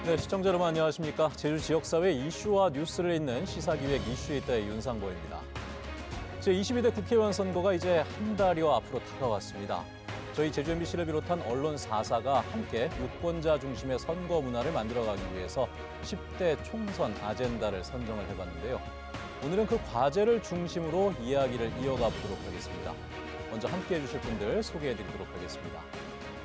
네, 시청자 여러분 안녕하십니까. 제주 지역사회 이슈와 뉴스를 잇는 시사기획 이슈이따의 윤상보입니다. 제22대 국회의원 선거가 이제 한 달여 앞으로 다가왔습니다. 저희 제주 MBC를 비롯한 언론 4사가 함께 유권자 중심의 선거 문화를 만들어가기 위해서 10대 총선 아젠다를 선정을 해봤는데요. 오늘은 그 과제를 중심으로 이야기를 이어가 보도록 하겠습니다. 먼저 함께해 주실 분들 소개해드리도록 하겠습니다.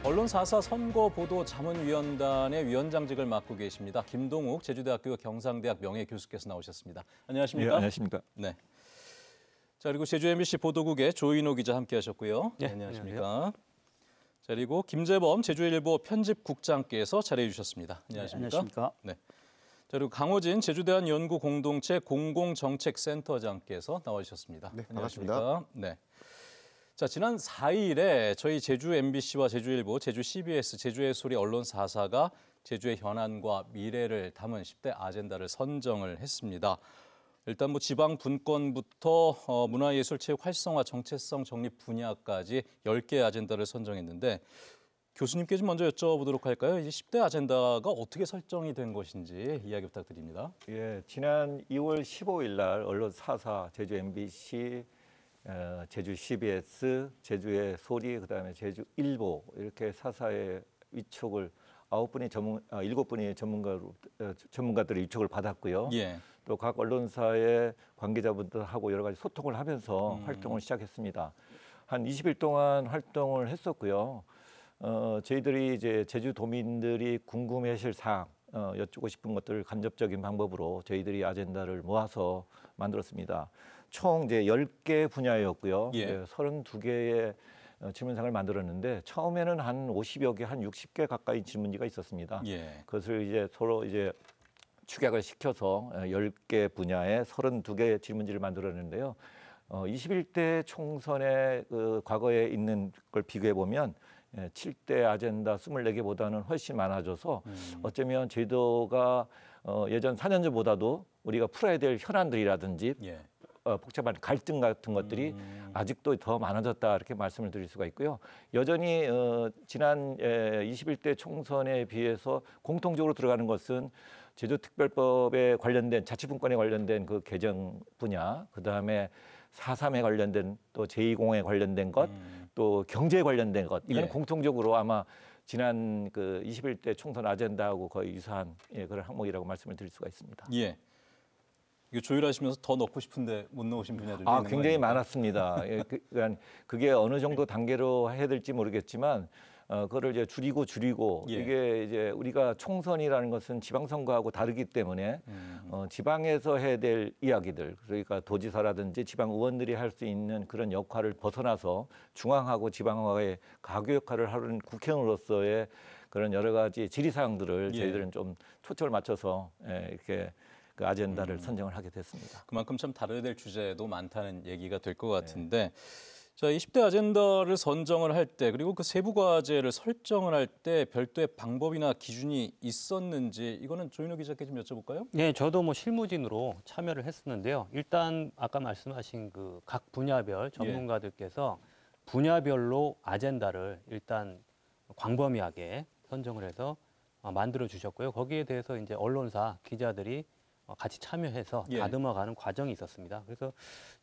언론 4사 선거보도자문위원단의 위원장직을 맡고 계십니다. 김동욱 제주대학교 경상대학 명예교수께서 나오셨습니다. 안녕하십니까? 네, 안녕하십니까? 네. 자, 그리고 제주 MBC 보도국의 조인호 기자 함께하셨고요. 네, 안녕하십니까? 자, 그리고 김재범 제주일보 편집국장께서 자리해 주셨습니다. 안녕하십니까? 안녕하십니까? 네. 자, 그리고 강호진 제주대한 연구공동체 공공정책센터장께서 나와주셨습니다. 네, 안녕하십니까? 반갑습니다. 네. 자, 지난 4일에 저희 제주 MBC와 제주일보, 제주 CBS, 제주의 소리 언론 4사가 제주의 현안과 미래를 담은 10대 아젠다를 선정을 했습니다. 일단 지방 분권부터 문화예술, 체육 활성화, 정체성 정립 분야까지 10개의 아젠다를 선정했는데 교수님께 좀 먼저 여쭤보도록 할까요? 이 10대 아젠다가 어떻게 설정이 된 것인지 이야기 부탁드립니다. 예, 지난 2월 15일 날 언론 4사 제주 MBC, 제주 CBS, 제주의 소리, 그다음에 제주일보 이렇게 4사의 위촉을 7분의 전문가들의 위촉을 받았고요. 예. 또 각 언론사의 관계자분들하고 여러 가지 소통을 하면서 활동을 시작했습니다. 한 20일 동안 활동을 했었고요. 저희들이 이제 제주도민들이 궁금해하실 사항, 여쭙고 싶은 것들을 간접적인 방법으로 저희들이 아젠다를 모아서 만들었습니다. 총 이제 10개 분야였고요. 예. 32개의 질문상을 만들었는데 처음에는 한 50여 개, 한 60개 가까이 질문지가 있었습니다. 예. 그것을 이제 서로 이제 축약을 시켜서 10개 분야에 32개 질문지를 만들었는데요. 21대 총선의 그 과거에 있는 걸 비교해 보면 7대 아젠다 24개보다는 훨씬 많아져서 어쩌면 제도가 예전 4년 전보다도 우리가 풀어야 될 현안들이라든지 예. 복잡한 갈등 같은 것들이 아직도 더 많아졌다 이렇게 말씀을 드릴 수가 있고요. 여전히 지난 21대 총선에 비해서 공통적으로 들어가는 것은 제주특별법에 관련된 자치분권에 관련된 그 개정 분야, 그다음에 4.3에 관련된 또 제2공에 관련된 것, 또 경제에 관련된 것, 이건 예. 공통적으로 아마 지난 그 21대 총선 아젠다하고 거의 유사한 그런 항목이라고 말씀을 드릴 수가 있습니다. 예. 이거 조율하시면서 더 넣고 싶은데 못 넣으신 분야들도 있는 굉장히 거 아닙니까? 많았습니다. 그러니까 그게 어느 정도 단계로 해야 될지 모르겠지만 그거를 이제 줄이고 예. 이게 이제 우리가 총선이라는 것은 지방선거하고 다르기 때문에 지방에서 해야 될 이야기들, 그러니까 도지사라든지 지방 의원들이 할 수 있는 그런 역할을 벗어나서 중앙하고 지방하고의 가교 역할을 하는 국회의원으로서의 그런 여러 가지 질의사항들을 예. 저희들은 좀 초점을 맞춰서 이렇게 그 아젠다를 선정을 하게 됐습니다. 그만큼 참 다뤄야 될 주제도 많다는 얘기가 될 것 같은데 자, 20대 아젠다를 선정을 할 때 그리고 그 세부 과제를 설정을 할 때 별도의 방법이나 기준이 있었는지 이거는 조인호 기자께 좀 여쭤볼까요? 네, 저도 실무진으로 참여를 했었는데요. 일단 아까 말씀하신 그 각 분야별 전문가들께서 분야별로 아젠다를 일단 광범위하게 선정을 해서 만들어 주셨고요. 거기에 대해서 이제 언론사 기자들이 같이 참여해서 예. 다듬어가는 과정이 있었습니다. 그래서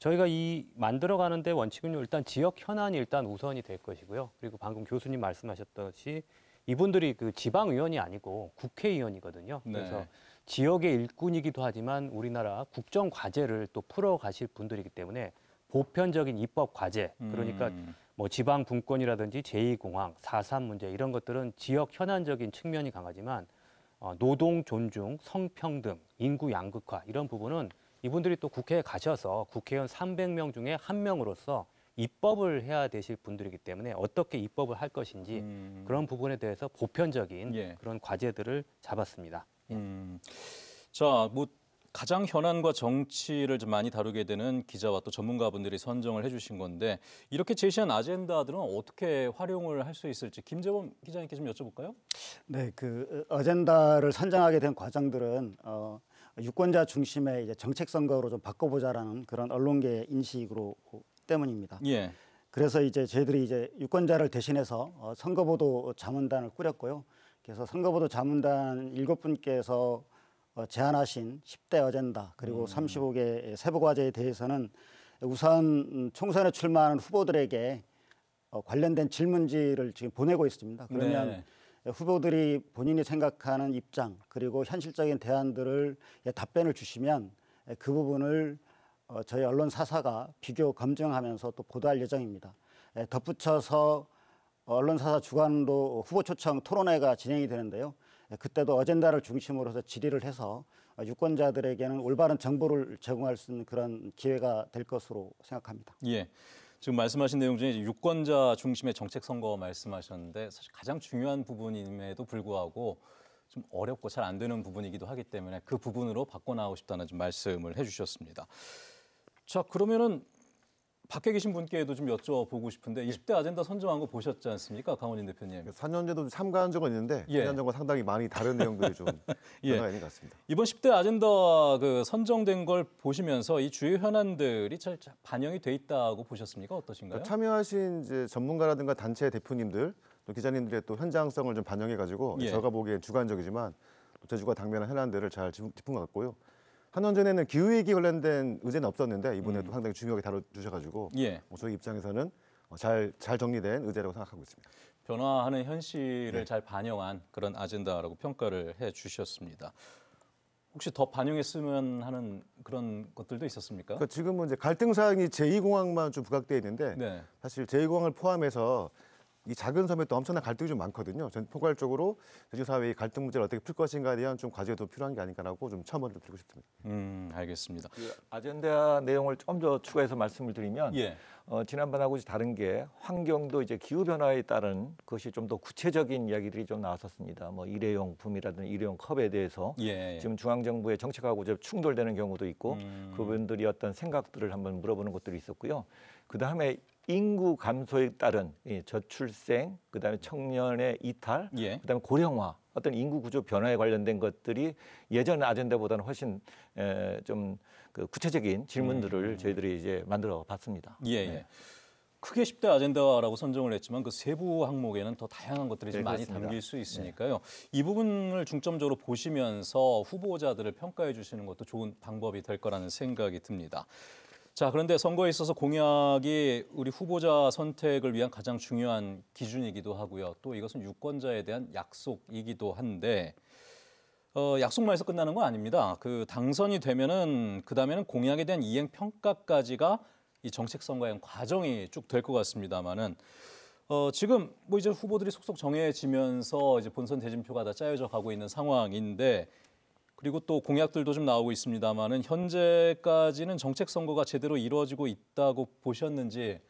저희가 이 만들어가는데 원칙은요, 일단 지역 현안이 일단 우선이 될 것이고요. 그리고 방금 교수님 말씀하셨듯이 이분들이 그 지방의원이 아니고 국회의원이거든요. 그래서 네. 지역의 일꾼이기도 하지만 우리나라 국정 과제를 또 풀어가실 분들이기 때문에 보편적인 입법 과제, 그러니까 지방 분권이라든지 제2공항, 4.3 문제 이런 것들은 지역 현안적인 측면이 강하지만 노동 존중, 성평등, 인구 양극화 이런 부분은 이분들이 또 국회에 가셔서 국회의원 300명 중에 한 명으로서 입법을 해야 되실 분들이기 때문에 어떻게 입법을 할 것인지 그런 부분에 대해서 보편적인 그런 과제들을 잡았습니다. 자, 가장 현안과 정치를 좀 많이 다루게 되는 기자와 또 전문가분들이 선정을 해주신 건데 이렇게 제시한 아젠다들은 어떻게 활용을 할 수 있을지 김재범 기자님께 좀 여쭤볼까요? 네, 그 아젠다를 선정하게 된 과정들은 유권자 중심의 이제 정책 선거로 좀 바꿔보자라는 그런 언론계의 인식으로 때문입니다. 예. 그래서 이제 저희들이 이제 유권자를 대신해서 선거보도 자문단을 꾸렸고요. 그래서 선거보도 자문단 7분께서 제안하신 10대 어젠다 그리고 35개 세부 과제에 대해서는 우선 총선에 출마하는 후보들에게 관련된 질문지를 지금 보내고 있습니다. 그러면 후보들이 본인이 생각하는 입장 그리고 현실적인 대안들을 답변을 주시면 그 부분을 저희 언론 사사가 비교 검증하면서 또 보도할 예정입니다. 덧붙여서 언론 사사 주관으로 후보 초청 토론회가 진행이 되는데요. 그때도 어젠다를 중심으로 해서 질의를 해서 유권자들에게는 올바른 정보를 제공할 수 있는 그런 기회가 될 것으로 생각합니다. 예. 지금 말씀하신 내용 중에 유권자 중심의 정책 선거 말씀하셨는데 사실 가장 중요한 부분임에도 불구하고 좀 어렵고 잘 안 되는 부분이기도 하기 때문에 그 부분으로 바꿔나가고 싶다는 좀 말씀을 해주셨습니다. 자, 그러면은 밖에 계신 분께도 좀 여쭤보고 싶은데 20대 아젠다 선정한 거 보셨지 않습니까, 강원인 대표님? 4년제도 참가한 적은 있는데 4년 전과 상당히 많이 다른 내용들이 좀 변화가 있는 것 같습니다. 이번 10대 아젠다 그 선정된 걸 보시면서 이 주요 현안들이 잘 반영이 돼 있다고 보셨습니까? 어떠신가요? 참여하신 이제 전문가라든가 단체 대표님들, 또 기자님들의 또 현장성을 좀 반영해가지고 제가 보기엔 주관적이지만 제주가 당면한 현안들을 잘 짚은 것 같고요. 4년 전에는 기후위기 관련된 의제는 없었는데 이번에도 상당히 중요하게 다뤄주셔가지고 저희 입장에서는 잘 정리된 의제라고 생각하고 있습니다. 변화하는 현실을 잘 반영한 그런 아젠다라고 평가를 해주셨습니다. 혹시 더 반영했으면 하는 그런 것들도 있었습니까? 그러니까 지금은 이제 갈등 사항이 제2공항만 좀 부각되어 있는데 사실 제2공항을 포함해서 이 작은 섬에 또 엄청난 갈등이 좀 많거든요. 전 포괄적으로 제주 사회의 갈등 문제를 어떻게 풀 것인가에 대한 좀 과제도 필요한 게 아닌가라고 좀 첨언을 드리고 싶습니다. 알겠습니다. 그 아젠다 내용을 좀 더 추가해서 말씀을 드리면 지난번하고 다른 게 환경도 이제 기후 변화에 따른 것이 좀 더 구체적인 이야기들이 좀 나왔었습니다. 뭐 일회용품이라든지 일회용 컵에 대해서 지금 중앙 정부의 정책하고 좀 충돌되는 경우도 있고 그분들이 어떤 생각들을 한번 물어보는 것들이 있었고요. 그 다음에 인구 감소에 따른 저출생, 그다음에 청년의 이탈, 그다음에 고령화, 어떤 인구 구조 변화에 관련된 것들이 예전 아젠다보다는 훨씬 좀 그 구체적인 질문들을 저희들이 이제 만들어 봤습니다. 크게 10대 아젠다라고 선정을 했지만 그 세부 항목에는 더 다양한 것들이 좀 많이 담길 수 있으니까요. 이 부분을 중점적으로 보시면서 후보자들을 평가해 주시는 것도 좋은 방법이 될 거라는 생각이 듭니다. 자, 그런데 선거에 있어서 공약이 우리 후보자 선택을 위한 가장 중요한 기준이기도 하고요. 또 이것은 유권자에 대한 약속이기도 한데 약속만 해서 끝나는 건 아닙니다. 그 당선이 되면은 그다음에는 공약에 대한 이행 평가까지가 이 정책 선거의 과정이 쭉 될 것 같습니다만은 지금 뭐 이제 후보들이 속속 정해지면서 이제 본선 대진표가 다 짜여져 가고 있는 상황인데 그리고 또 공약들도 좀 나오고 있습니다만은 현재까지는 정책 선거가 제대로 이루어지고 있다고 보셨는지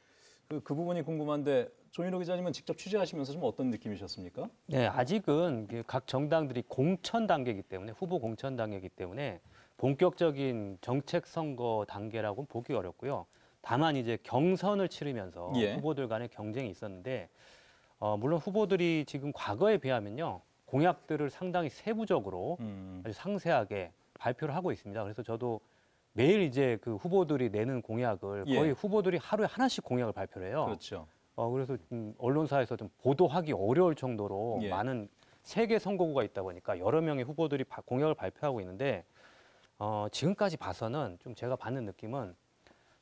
그 부분이 궁금한데 조인호 기자님은 직접 취재하시면서 좀 어떤 느낌이셨습니까? 네, 아직은 각 정당들이 공천 단계이기 때문에 후보 공천 단계이기 때문에 본격적인 정책 선거 단계라고는 보기 어렵고요. 다만 이제 경선을 치르면서 후보들 간의 경쟁이 있었는데 물론 후보들이 지금 과거에 비하면요. 공약들을 상당히 세부적으로 아주 상세하게 발표를 하고 있습니다. 그래서 저도 매일 이제 그 후보들이 내는 공약을 거의 후보들이 하루에 하나씩 공약을 발표를 해요. 그렇죠. 그래서 언론사에서 좀 보도하기 어려울 정도로 많은 세개 선거구가 있다 보니까 여러 명의 후보들이 공약을 발표하고 있는데 지금까지 봐서는 좀 제가 받는 느낌은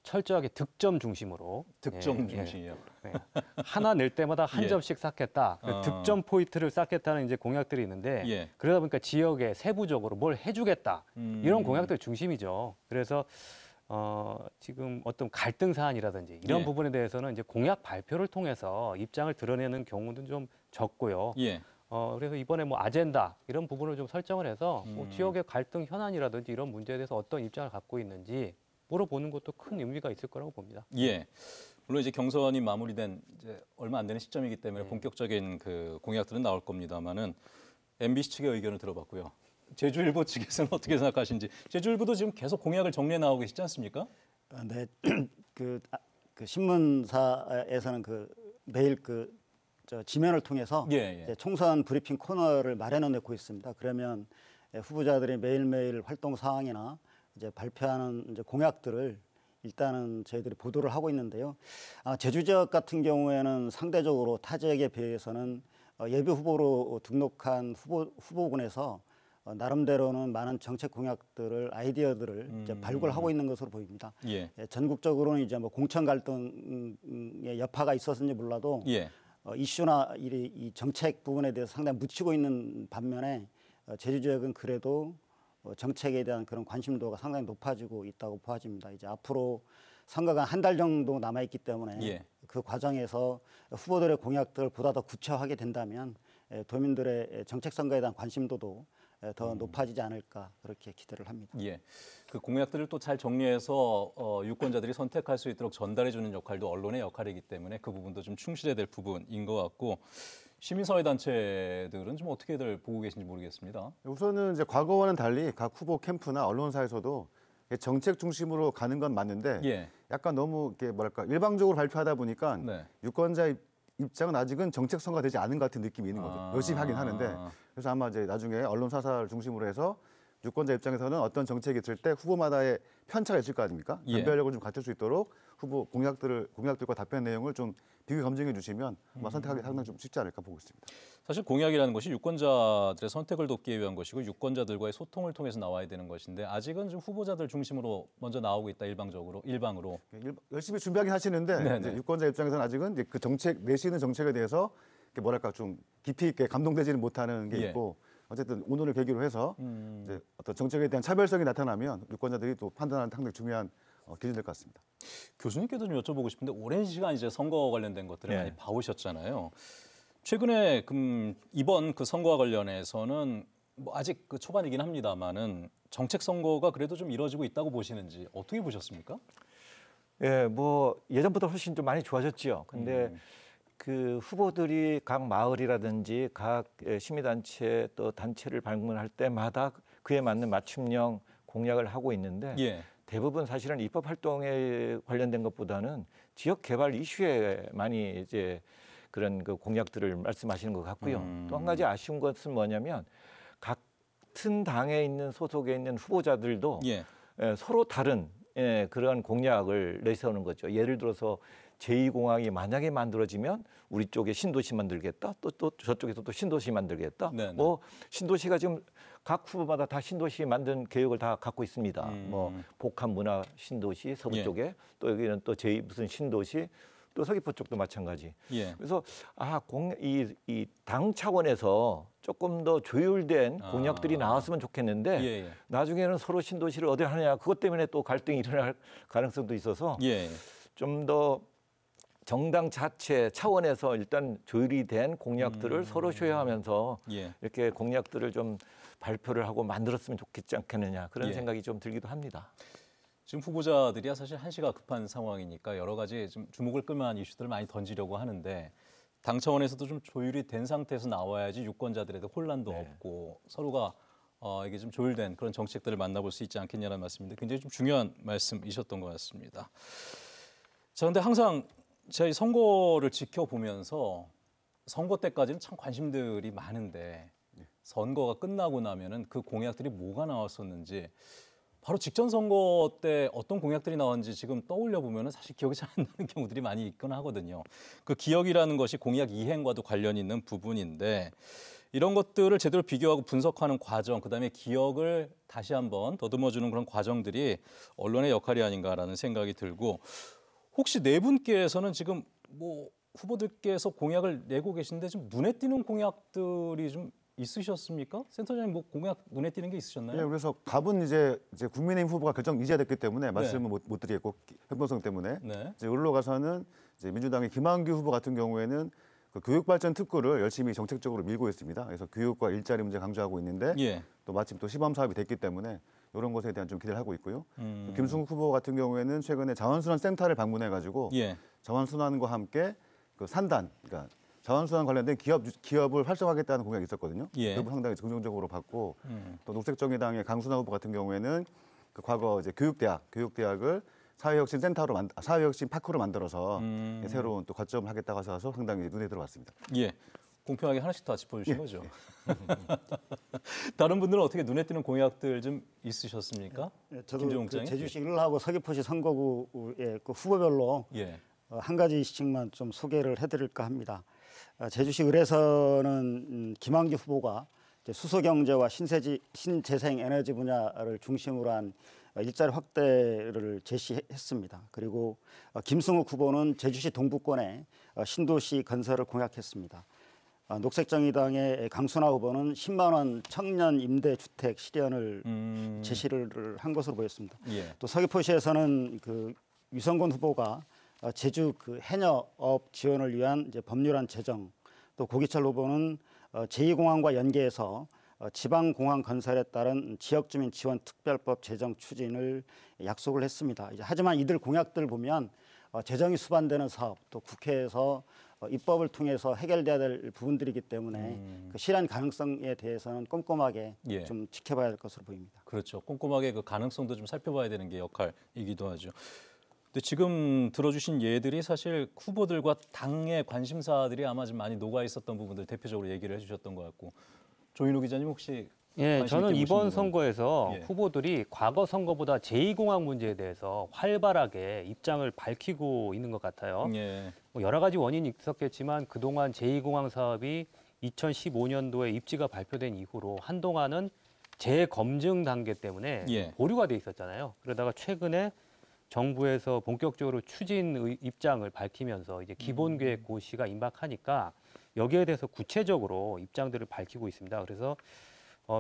철저하게 득점 중심으로 득점 중심이요. 하나 낼 때마다 한 점씩 쌓겠다. 득점 포인트를 쌓겠다는 이제 공약들이 있는데 그러다 보니까 지역에 세부적으로 뭘 해주겠다. 이런 공약들 중심이죠. 그래서 지금 어떤 갈등 사안이라든지 이런 부분에 대해서는 이제 공약 발표를 통해서 입장을 드러내는 경우는 좀 적고요. 그래서 이번에 뭐 아젠다 이런 부분을 좀 설정을 해서 뭐 지역의 갈등 현안이라든지 이런 문제에 대해서 어떤 입장을 갖고 있는지 물어보는 것도 큰 의미가 있을 거라고 봅니다. 물론 이제 경선이 마무리된 이제 얼마 안 되는 시점이기 때문에 본격적인 그 공약들은 나올 겁니다만은 MBC 측의 의견을 들어봤고요. 제주일보 측에서는 어떻게 생각하시는지. 제주일보도 지금 계속 공약을 정리해 나오고 계시지 않습니까? 네, 그 신문사에서는 그 매일 지면을 통해서 이제 총선 브리핑 코너를 마련해 놓고 있습니다. 그러면 후보자들이 매일매일 활동 사항이나 이제 발표하는 이제 공약들을 일단은 저희들이 보도를 하고 있는데요. 제주 지역 같은 경우에는 상대적으로 타 지역에 비해서는 예비 후보로 등록한 후보군에서 나름대로는 많은 정책 공약들을 아이디어들을 이제 발굴하고 있는 것으로 보입니다. 예. 전국적으로는 이제 뭐 공천 갈등의 여파가 있었는지 몰라도 예. 이슈나 이 정책 부분에 대해서 상당히 묻히고 있는 반면에 제주 지역은 그래도 정책에 대한 그런 관심도가 상당히 높아지고 있다고 보아집니다. 이제 앞으로 선거가 한 달 정도 남아 있기 때문에 예. 그 과정에서 후보들의 공약들을 보다 더 구체화하게 된다면 도민들의 정책 선거에 대한 관심도도 더 높아지지 않을까 그렇게 기대를 합니다. 예. 그 공약들을 또 잘 정리해서 유권자들이 선택할 수 있도록 전달해 주는 역할도 언론의 역할이기 때문에 그 부분도 좀 충실해야 될 부분인 것 같고 시민사회 단체들은 좀 어떻게들 보고 계신지 모르겠습니다. 우선은 이제 과거와는 달리 각 후보 캠프나 언론사에서도 정책 중심으로 가는 건 맞는데 예. 약간 너무 이렇게 뭐랄까 일방적으로 발표하다 보니까 네. 유권자 입장은 아직은 정책성가 되지 않은 것 같은 느낌이 있는 거죠. 열심히 하긴 하는데 그래서 아마 이제 나중에 언론사를 중심으로 해서 유권자 입장에서는 어떤 정책이 있을 때 후보마다의 편차가 있을 거 아닙니까? 예. 변별력을 좀 갖출 수 있도록 후보 공약들과 답변 내용을 좀 비교 검증해 주시면 아마 선택하기 상당히 좀 쉽지 않을까 보고 있습니다. 사실 공약이라는 것이 유권자들의 선택을 돕기 위한 것이고 유권자들과의 소통을 통해서 나와야 되는 것인데 아직은 좀 후보자들 중심으로 먼저 나오고 있다 일방으로. 열심히 준비하긴 하시는데 이제 유권자 입장에서는 아직은 이제 그 정책 내시는 정책에 대해서 이렇게 뭐랄까 좀 깊이 있게 감동되지는 못하는 게 예. 있고 어쨌든 오늘을 계기로 해서 이제 어떤 정책에 대한 차별성이 나타나면 유권자들이 또 판단하는 상당히 중요한 기준이 될 것 같습니다. 교수님께도 좀 여쭤보고 싶은데 오랜 시간 이제 선거 관련된 것들을 네. 많이 봐오셨잖아요. 최근에 이번 그 선거와 관련해서는 뭐 아직 그 초반이긴 합니다만은 정책 선거가 그래도 좀 이루어지고 있다고 보시는지 어떻게 보셨습니까? 예, 뭐 예전보다 훨씬 좀 많이 좋아졌지요. 근데 그 후보들이 각 마을이라든지 각 시민단체 또 단체를 방문할 때마다 그에 맞는 맞춤형 공약을 하고 있는데 예. 대부분 사실은 입법 활동에 관련된 것보다는 지역 개발 이슈에 많이 이제 그런 그 공약들을 말씀하시는 것 같고요. 또 한 가지 아쉬운 것은 뭐냐면 같은 당에 있는 소속에 있는 후보자들도 예. 서로 다른 그러한 공약을 내세우는 거죠. 예를 들어서 제2공항이 만약에 만들어지면 우리 쪽에 신도시 만들겠다. 또 저쪽에서 또 신도시 만들겠다. 네네. 뭐 신도시가 지금 각 후보마다 다 신도시 만든 계획을 다 갖고 있습니다. 뭐 복합 문화 신도시 서부 예. 쪽에 또 여기는 또 제2 무슨 신도시 또 서귀포 쪽도 마찬가지. 예. 그래서 이 당 차원에서 조금 더 조율된 공약들이 나왔으면 좋겠는데 예. 나중에는 서로 신도시를 어디 하느냐 그것 때문에 또 갈등이 일어날 가능성도 있어서 예. 좀 더 정당 자체 차원에서 일단 조율이 된 공약들을 서로 쇼하면서 예. 이렇게 공약들을 좀 발표를 하고 만들었으면 좋겠지 않겠느냐 그런 예. 생각이 좀 들기도 합니다. 지금 후보자들이야 사실 한시가 급한 상황이니까 여러 가지 좀 주목을 끌만한 이슈들을 많이 던지려고 하는데 당 차원에서도 좀 조율이 된 상태에서 나와야지 유권자들에도 혼란도 네. 없고 서로가 이게 좀 조율된 그런 정책들을 만나볼 수 있지 않겠냐는 말씀인데 굉장히 좀 중요한 말씀이셨던 것 같습니다. 자, 근데 항상 제가 이 선거를 지켜보면서 선거 때까지는 참 관심들이 많은데 선거가 끝나고 나면은 그 공약들이 뭐가 나왔었는지 바로 직전 선거 때 어떤 공약들이 나왔는지 지금 떠올려 보면은 사실 기억이 잘 안 나는 경우들이 많이 있긴 하거든요. 그 기억이라는 것이 공약 이행과도 관련이 있는 부분인데 이런 것들을 제대로 비교하고 분석하는 과정, 그다음에 기억을 다시 한번 더듬어주는 그런 과정들이 언론의 역할이 아닌가라는 생각이 들고 혹시 네 분께서는 지금 뭐 후보들께서 공약을 내고 계신데 좀 눈에 띄는 공약들이 좀 있으셨습니까? 센터장님 뭐 공약 눈에 띄는 게 있으셨나요? 예, 그래서 갑은 이제 국민의힘 후보가 결정 이제야 됐기 때문에 말씀을 못 드리겠고 형평성 때문에 네. 이제 을로 가서는 이제 민주당의 김한규 후보 같은 경우에는 그 교육발전 특구를 열심히 정책적으로 밀고 있습니다. 그래서 교육과 일자리 문제 강조하고 있는데 예. 또 마침 또 시범 사업이 됐기 때문에 이런 것에 대한 좀 기대를 하고 있고요. 김승욱 후보 같은 경우에는 최근에 자원순환 센터를 방문해가지고 예. 자원순환과 함께 그 산단, 그러니까 자원순환 관련된 기업을 활성화하겠다는 공약이 있었거든요. 예. 그 부분 상당히 긍정적으로 봤고 또 녹색정의당의 강순하 후보 같은 경우에는 그 과거 이제 교육대학을 사회혁신 파크로 만들어서 새로운 또 거점을 하겠다고 하셔서 상당히 눈에 들어왔습니다. 예. 공평하게 하나씩 다 짚어주신 거죠. 다른 분들은 어떻게 눈에 띄는 공약들 좀 있으셨습니까? 저도 김종욱 그 장님? 제주시 을하고 서귀포시 선거구의 그 후보별로 예. 한 가지씩만 좀 소개를 해드릴까 합니다. 제주시 을에서는 김한규 후보가 이제 수소경제와 신재생에너지 분야를 중심으로 한 일자리 확대를 제시했습니다. 그리고 김승욱 후보는 제주시 동부권에 신도시 건설을 공약했습니다. 녹색정의당의 강순하 후보는 10만 원 청년 임대주택 실현을 제시를 한 것으로 보였습니다. 예. 또 서귀포시에서는 그 유성곤 후보가 제주 그 해녀업 지원을 위한 이제 법률안 제정, 또 고기철 후보는 제2공항과 연계해서 지방공항 건설에 따른 지역주민 지원 특별법 제정 추진을 약속을 했습니다. 하지만 이들 공약들 보면 재정이 수반되는 사업, 또 국회에서 입법을 통해서 해결돼야 될 부분들이기 때문에 그 실현 가능성에 대해서는 꼼꼼하게 예. 좀 지켜봐야 할 것으로 보입니다. 그렇죠. 꼼꼼하게 그 가능성도 좀 살펴봐야 되는 게 역할이기도 하죠. 근데 지금 들어주신 예들이 사실 후보들과 당의 관심사들이 아마 좀 많이 녹아 있었던 부분들 대표적으로 얘기를 해주셨던 것 같고, 조인호 기자님 혹시 예, 관심 저는 있게 이번 보시는 선거에서 예. 후보들이 과거 선거보다 제2공항 문제에 대해서 활발하게 입장을 밝히고 있는 것 같아요. 예. 뭐 여러 가지 원인이 있었겠지만 그동안 제2공항 사업이 2015년도에 입지가 발표된 이후로 한동안은 재검증 단계 때문에 예. 보류가 돼 있었잖아요. 그러다가 최근에 정부에서 본격적으로 추진 입장을 밝히면서 이제 기본계획 고시가 임박하니까 여기에 대해서 구체적으로 입장들을 밝히고 있습니다. 그래서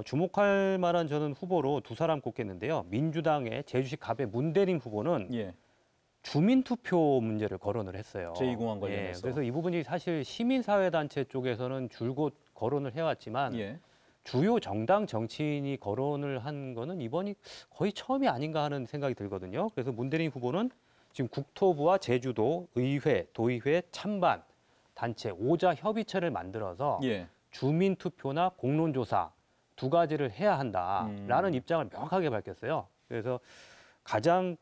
주목할 만한 저는 후보로 두 사람 꼽겠는데요. 민주당의 제주시 갑의 문대림 후보는 예. 주민투표 문제를 거론을 했어요. 제2공항 관련해서. 그래서 이 부분이 사실 시민사회단체 쪽에서는 줄곧 거론을 해왔지만 예. 주요 정당 정치인이 거론을 한 거는 이번이 거의 처음이 아닌가 하는 생각이 들거든요. 그래서 문대림 후보는 지금 국토부와 제주도 의회, 도의회 찬반 단체 5자 협의체를 만들어서 예. 주민투표나 공론조사 두 가지를 해야 한다라는 입장을 명확하게 밝혔어요. 그래서 가장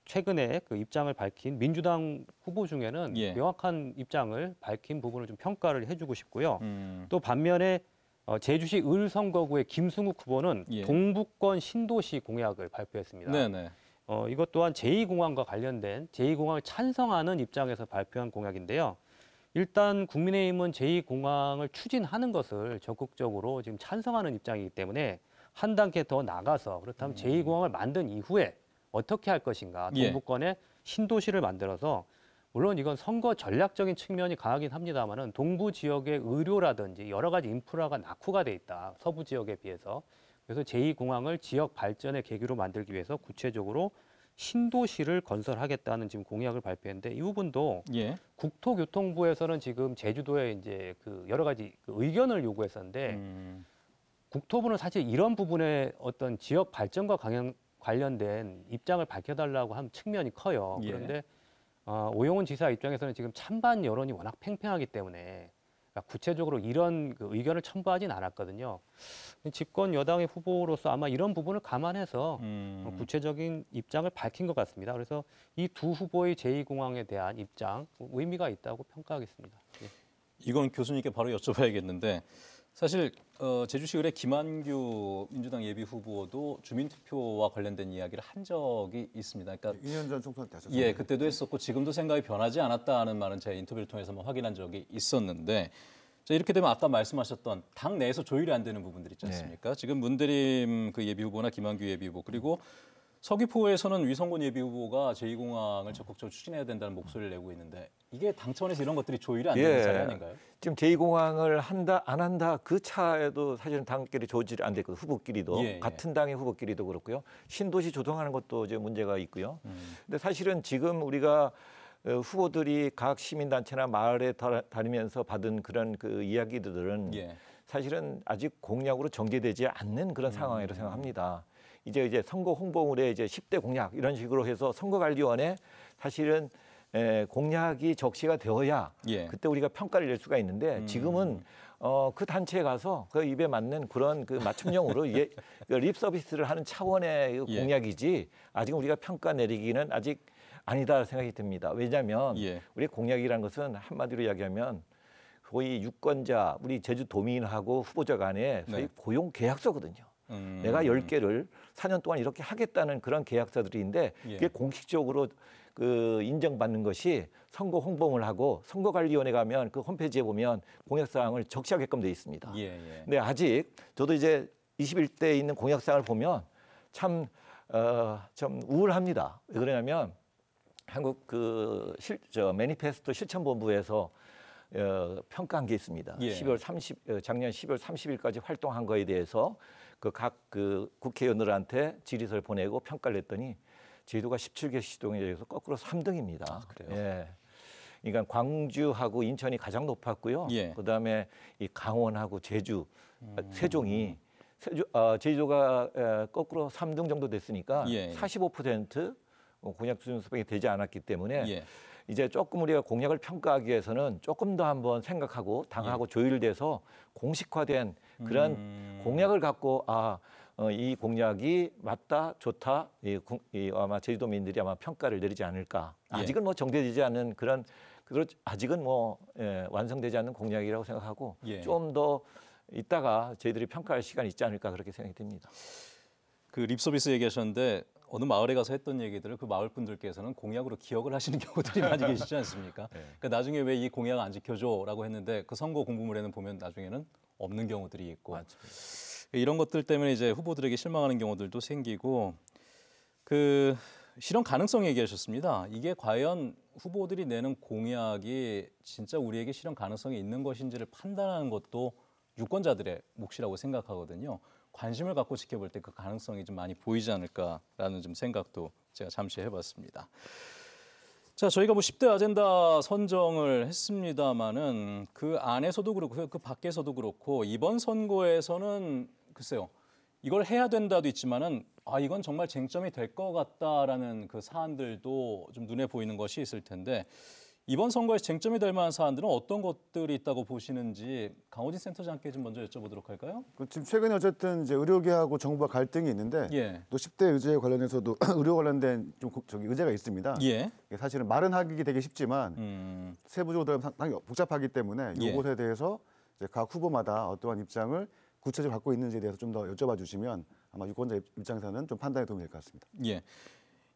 최근에 그 입장을 밝힌 민주당 후보 중에는 예. 명확한 입장을 밝힌 부분을 좀 평가를 해주고 싶고요. 음. 또 반면에 제주시 을 선거구의 김승욱 후보는 예. 동북권 신도시 공약을 발표했습니다. 네네. 이것 또한 제2공항과 관련된 제2공항을 찬성하는 입장에서 발표한 공약인데요. 일단 국민의힘은 제2공항을 추진하는 것을 적극적으로 지금 찬성하는 입장이기 때문에 한 단계 더 나가서 그렇다면 제2공항을 만든 이후에 어떻게 할 것인가, 예. 동부권에 신도시를 만들어서 물론 이건 선거 전략적인 측면이 강하긴 합니다만은 동부 지역의 의료라든지 여러 가지 인프라가 낙후가 돼 있다. 서부 지역에 비해서. 그래서 제2공항을 지역 발전의 계기로 만들기 위해서 구체적으로 신도시를 건설하겠다는 지금 공약을 발표했는데 이 부분도 예. 국토교통부에서는 지금 제주도에 이제 그 여러 가지 그 의견을 요구했었는데 국토부는 사실 이런 부분에 어떤 지역 발전과 관련된 입장을 밝혀달라고 한 측면이 커요. 예. 그런데 오영훈 지사 입장에서는 지금 찬반 여론이 워낙 팽팽하기 때문에 구체적으로 이런 그 의견을 첨부하진 않았거든요. 집권 여당의 후보로서 아마 이런 부분을 감안해서 구체적인 입장을 밝힌 것 같습니다. 그래서 이 두 후보의 제2공항에 대한 입장 의미가 있다고 평가하겠습니다. 예. 이건 교수님께 바로 여쭤봐야겠는데 사실 제주시 의뢰 김한규 민주당 예비 후보도 주민투표와 관련된 이야기를 한 적이 있습니다. 그러니까 2년 전 총선 때 하셨죠. 예, 그때도 했었고 지금도 생각이 변하지 않았다는 말은 제가 인터뷰를 통해서 확인한 적이 있었는데 자, 이렇게 되면 아까 말씀하셨던 당 내에서 조율이 안 되는 부분들 있지 않습니까? 지금 문대림 그 예비 후보나 김한규 예비 후보 그리고 서귀포에서는 위성곤 예비 후보가 제2공항을 적극적으로 추진해야 된다는 목소리를 내고 있는데 이게 당 차원에서 이런 것들이 조율이 안 되는 사례 아닌가요? 지금 제2공항을 한다 안 한다 그 차에도 사실은 당끼리 조율이 안 됐고 후보끼리도 같은 당의 후보끼리도 그렇고요. 신도시 조성하는 것도 이제 문제가 있고요. 근데 사실은 지금 우리가 후보들이 각 시민단체나 마을에 다니면서 받은 그런 그 이야기들은 사실은 아직 공약으로 전개되지 않는 그런 상황이라고 생각합니다. 이제 선거 홍보물에 이제 10대 공약 이런 식으로 해서 선거관리원에 사실은 공약이 적시가 되어야 그때 우리가 평가를 낼 수가 있는데 지금은 그 단체에 가서 그 입에 맞는 그런 그 맞춤형으로 립 서비스를 하는 차원의 공약이지 아직 우리가 평가 내리기는 아직 아니다 생각이 듭니다. 왜냐하면 우리 공약이라는 것은 한마디로 이야기하면 거의 유권자 우리 제주도민하고 후보자 간의 소위 고용 계약서거든요. 내가 10개를 4년 동안 이렇게 하겠다는 그런 계약서들인데 그게 공식적으로 그 인정받는 것이 선거 홍보를 하고 선거관리위원회 가면 그 홈페이지에 보면 공약사항을 적시하게끔 돼 있습니다. 예, 예. 근데 아직 저도 이제 21대에 있는 공약사항을 보면 참 우울합니다. 왜 그러냐면 한국 매니페스토 실천본부에서 평가한 게 있습니다. 예. 작년 12월 30일까지 활동한 거에 대해서 각 국회의원들한테 질의서를 보내고 평가를 했더니 제주도가 17개 시도에 대해서 거꾸로 3등입니다. 아, 그래요? 예. 그러니까 광주하고 인천이 가장 높았고요. 예. 그다음에 이 강원하고 제주, 세종이 제주도가 거꾸로 3등 정도 됐으니까 예. 45% 공약 수준 수행이 되지 않았기 때문에 예. 이제 조금 우리가 공약을 평가하기 위해서는 조금 더 한번 생각하고 당하고 조율돼서 공식화된 그런 공약을 갖고 이 공약이 맞다, 좋다, 아마 제주도민들이 아마 평가를 내리지 않을까. 아직은 뭐 정제되지 않은 아직은 완성되지 않는 공약이라고 생각하고 예. 좀 더 이따가 저희들이 평가할 시간이 있지 않을까 그렇게 생각이 듭니다. 그 립서비스 얘기하셨는데 어느 마을에 가서 했던 얘기들을 그 마을 분들께서는 공약으로 기억을 하시는 경우들이 많이 계시지 않습니까? 네. 그러니까 나중에 왜 이 공약 안 지켜줘라고 했는데 그 선거 공보물에는 보면 나중에는 없는 경우들이 있고 맞습니다. 이런 것들 때문에 이제 후보들에게 실망하는 경우들도 생기고 그 실현 가능성 얘기하셨습니다. 이게 과연 후보들이 내는 공약이 진짜 우리에게 실현 가능성이 있는 것인지를 판단하는 것도 유권자들의 몫이라고 생각하거든요. 관심을 갖고 지켜볼 때 그 가능성이 좀 많이 보이지 않을까라는 좀 생각도 제가 잠시 해봤습니다. 자, 저희가 뭐 10대 아젠다 선정을 했습니다마는 그 안에서도 그렇고 그 밖에서도 그렇고 이번 선거에서는 글쎄요. 이걸 해야 된다도 있지만은 이건 정말 쟁점이 될 것 같다라는 그 사안들도 좀 눈에 보이는 것이 있을 텐데 이번 선거에서 쟁점이 될 만한 사안들은 어떤 것들이 있다고 보시는지 강호진 센터장께 좀 먼저 여쭤보도록 할까요? 지금 최근에 어쨌든 이제 의료계하고 정부와 갈등이 있는데 예. 또 10대 의제 관련해서도 의료 관련된 의제가 있습니다. 예. 사실은 말은 하기 되게 쉽지만 세부적으로 들어가면 상당히 복잡하기 때문에 예. 이것에 대해서 이제 각 후보마다 어떠한 입장을 구체적으로 갖고 있는지에 대해서 좀 더 여쭤봐 주시면 아마 유권자 입장에서는 좀 판단에 도움이 될 것 같습니다. 예.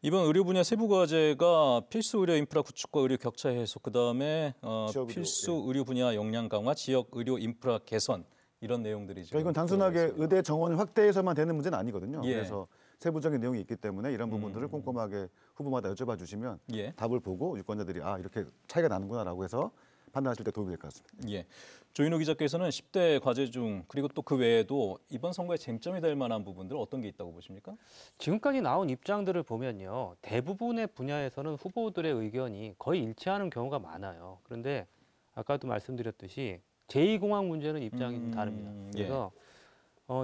이번 의료 분야 세부 과제가 필수 의료 인프라 구축과 의료 격차 해소, 그다음에 지역 의료, 필수 의료 분야 역량 강화, 지역 의료 인프라 개선 이런 내용들이죠. 그러니까 이건 단순하게 의대 정원을 확대해서만 되는 문제는 아니거든요. 예. 그래서 세부적인 내용이 있기 때문에 이런 부분들을 꼼꼼하게 후보마다 여쭤봐 주시면 예. 답을 보고 유권자들이 이렇게 차이가 나는구나라고 해서 판단하실 때 도움이 될 것 같습니다. 예. 조인호 기자께서는 10대 과제 중 그리고 또 그 외에도 이번 선거에 쟁점이 될 만한 부분들 어떤 게 있다고 보십니까? 지금까지 나온 입장들을 보면요. 대부분의 분야에서는 후보들의 의견이 거의 일치하는 경우가 많아요. 그런데 아까도 말씀드렸듯이 제2공항 문제는 입장이 좀 다릅니다. 그래서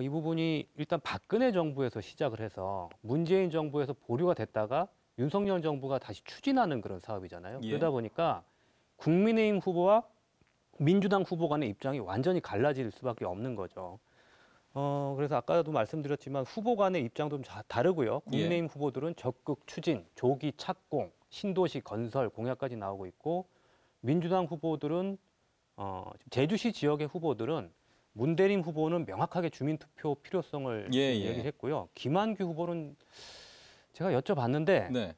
이 부분이 일단 박근혜 정부에서 시작을 해서 문재인 정부에서 보류가 됐다가 윤석열 정부가 다시 추진하는 그런 사업이잖아요. 예. 그러다 보니까 국민의힘 후보와 민주당 후보 간의 입장이 완전히 갈라질 수밖에 없는 거죠. 그래서 아까도 말씀드렸지만 후보 간의 입장도 좀 다르고요. 국민의힘 후보들은 적극 추진, 조기 착공, 신도시 건설 공약까지 나오고 있고 민주당 후보들은 제주시 지역의 후보들은 문대림 후보는 명확하게 주민투표 필요성을 얘기를 했고요. 김한규 후보는 제가 여쭤봤는데 네.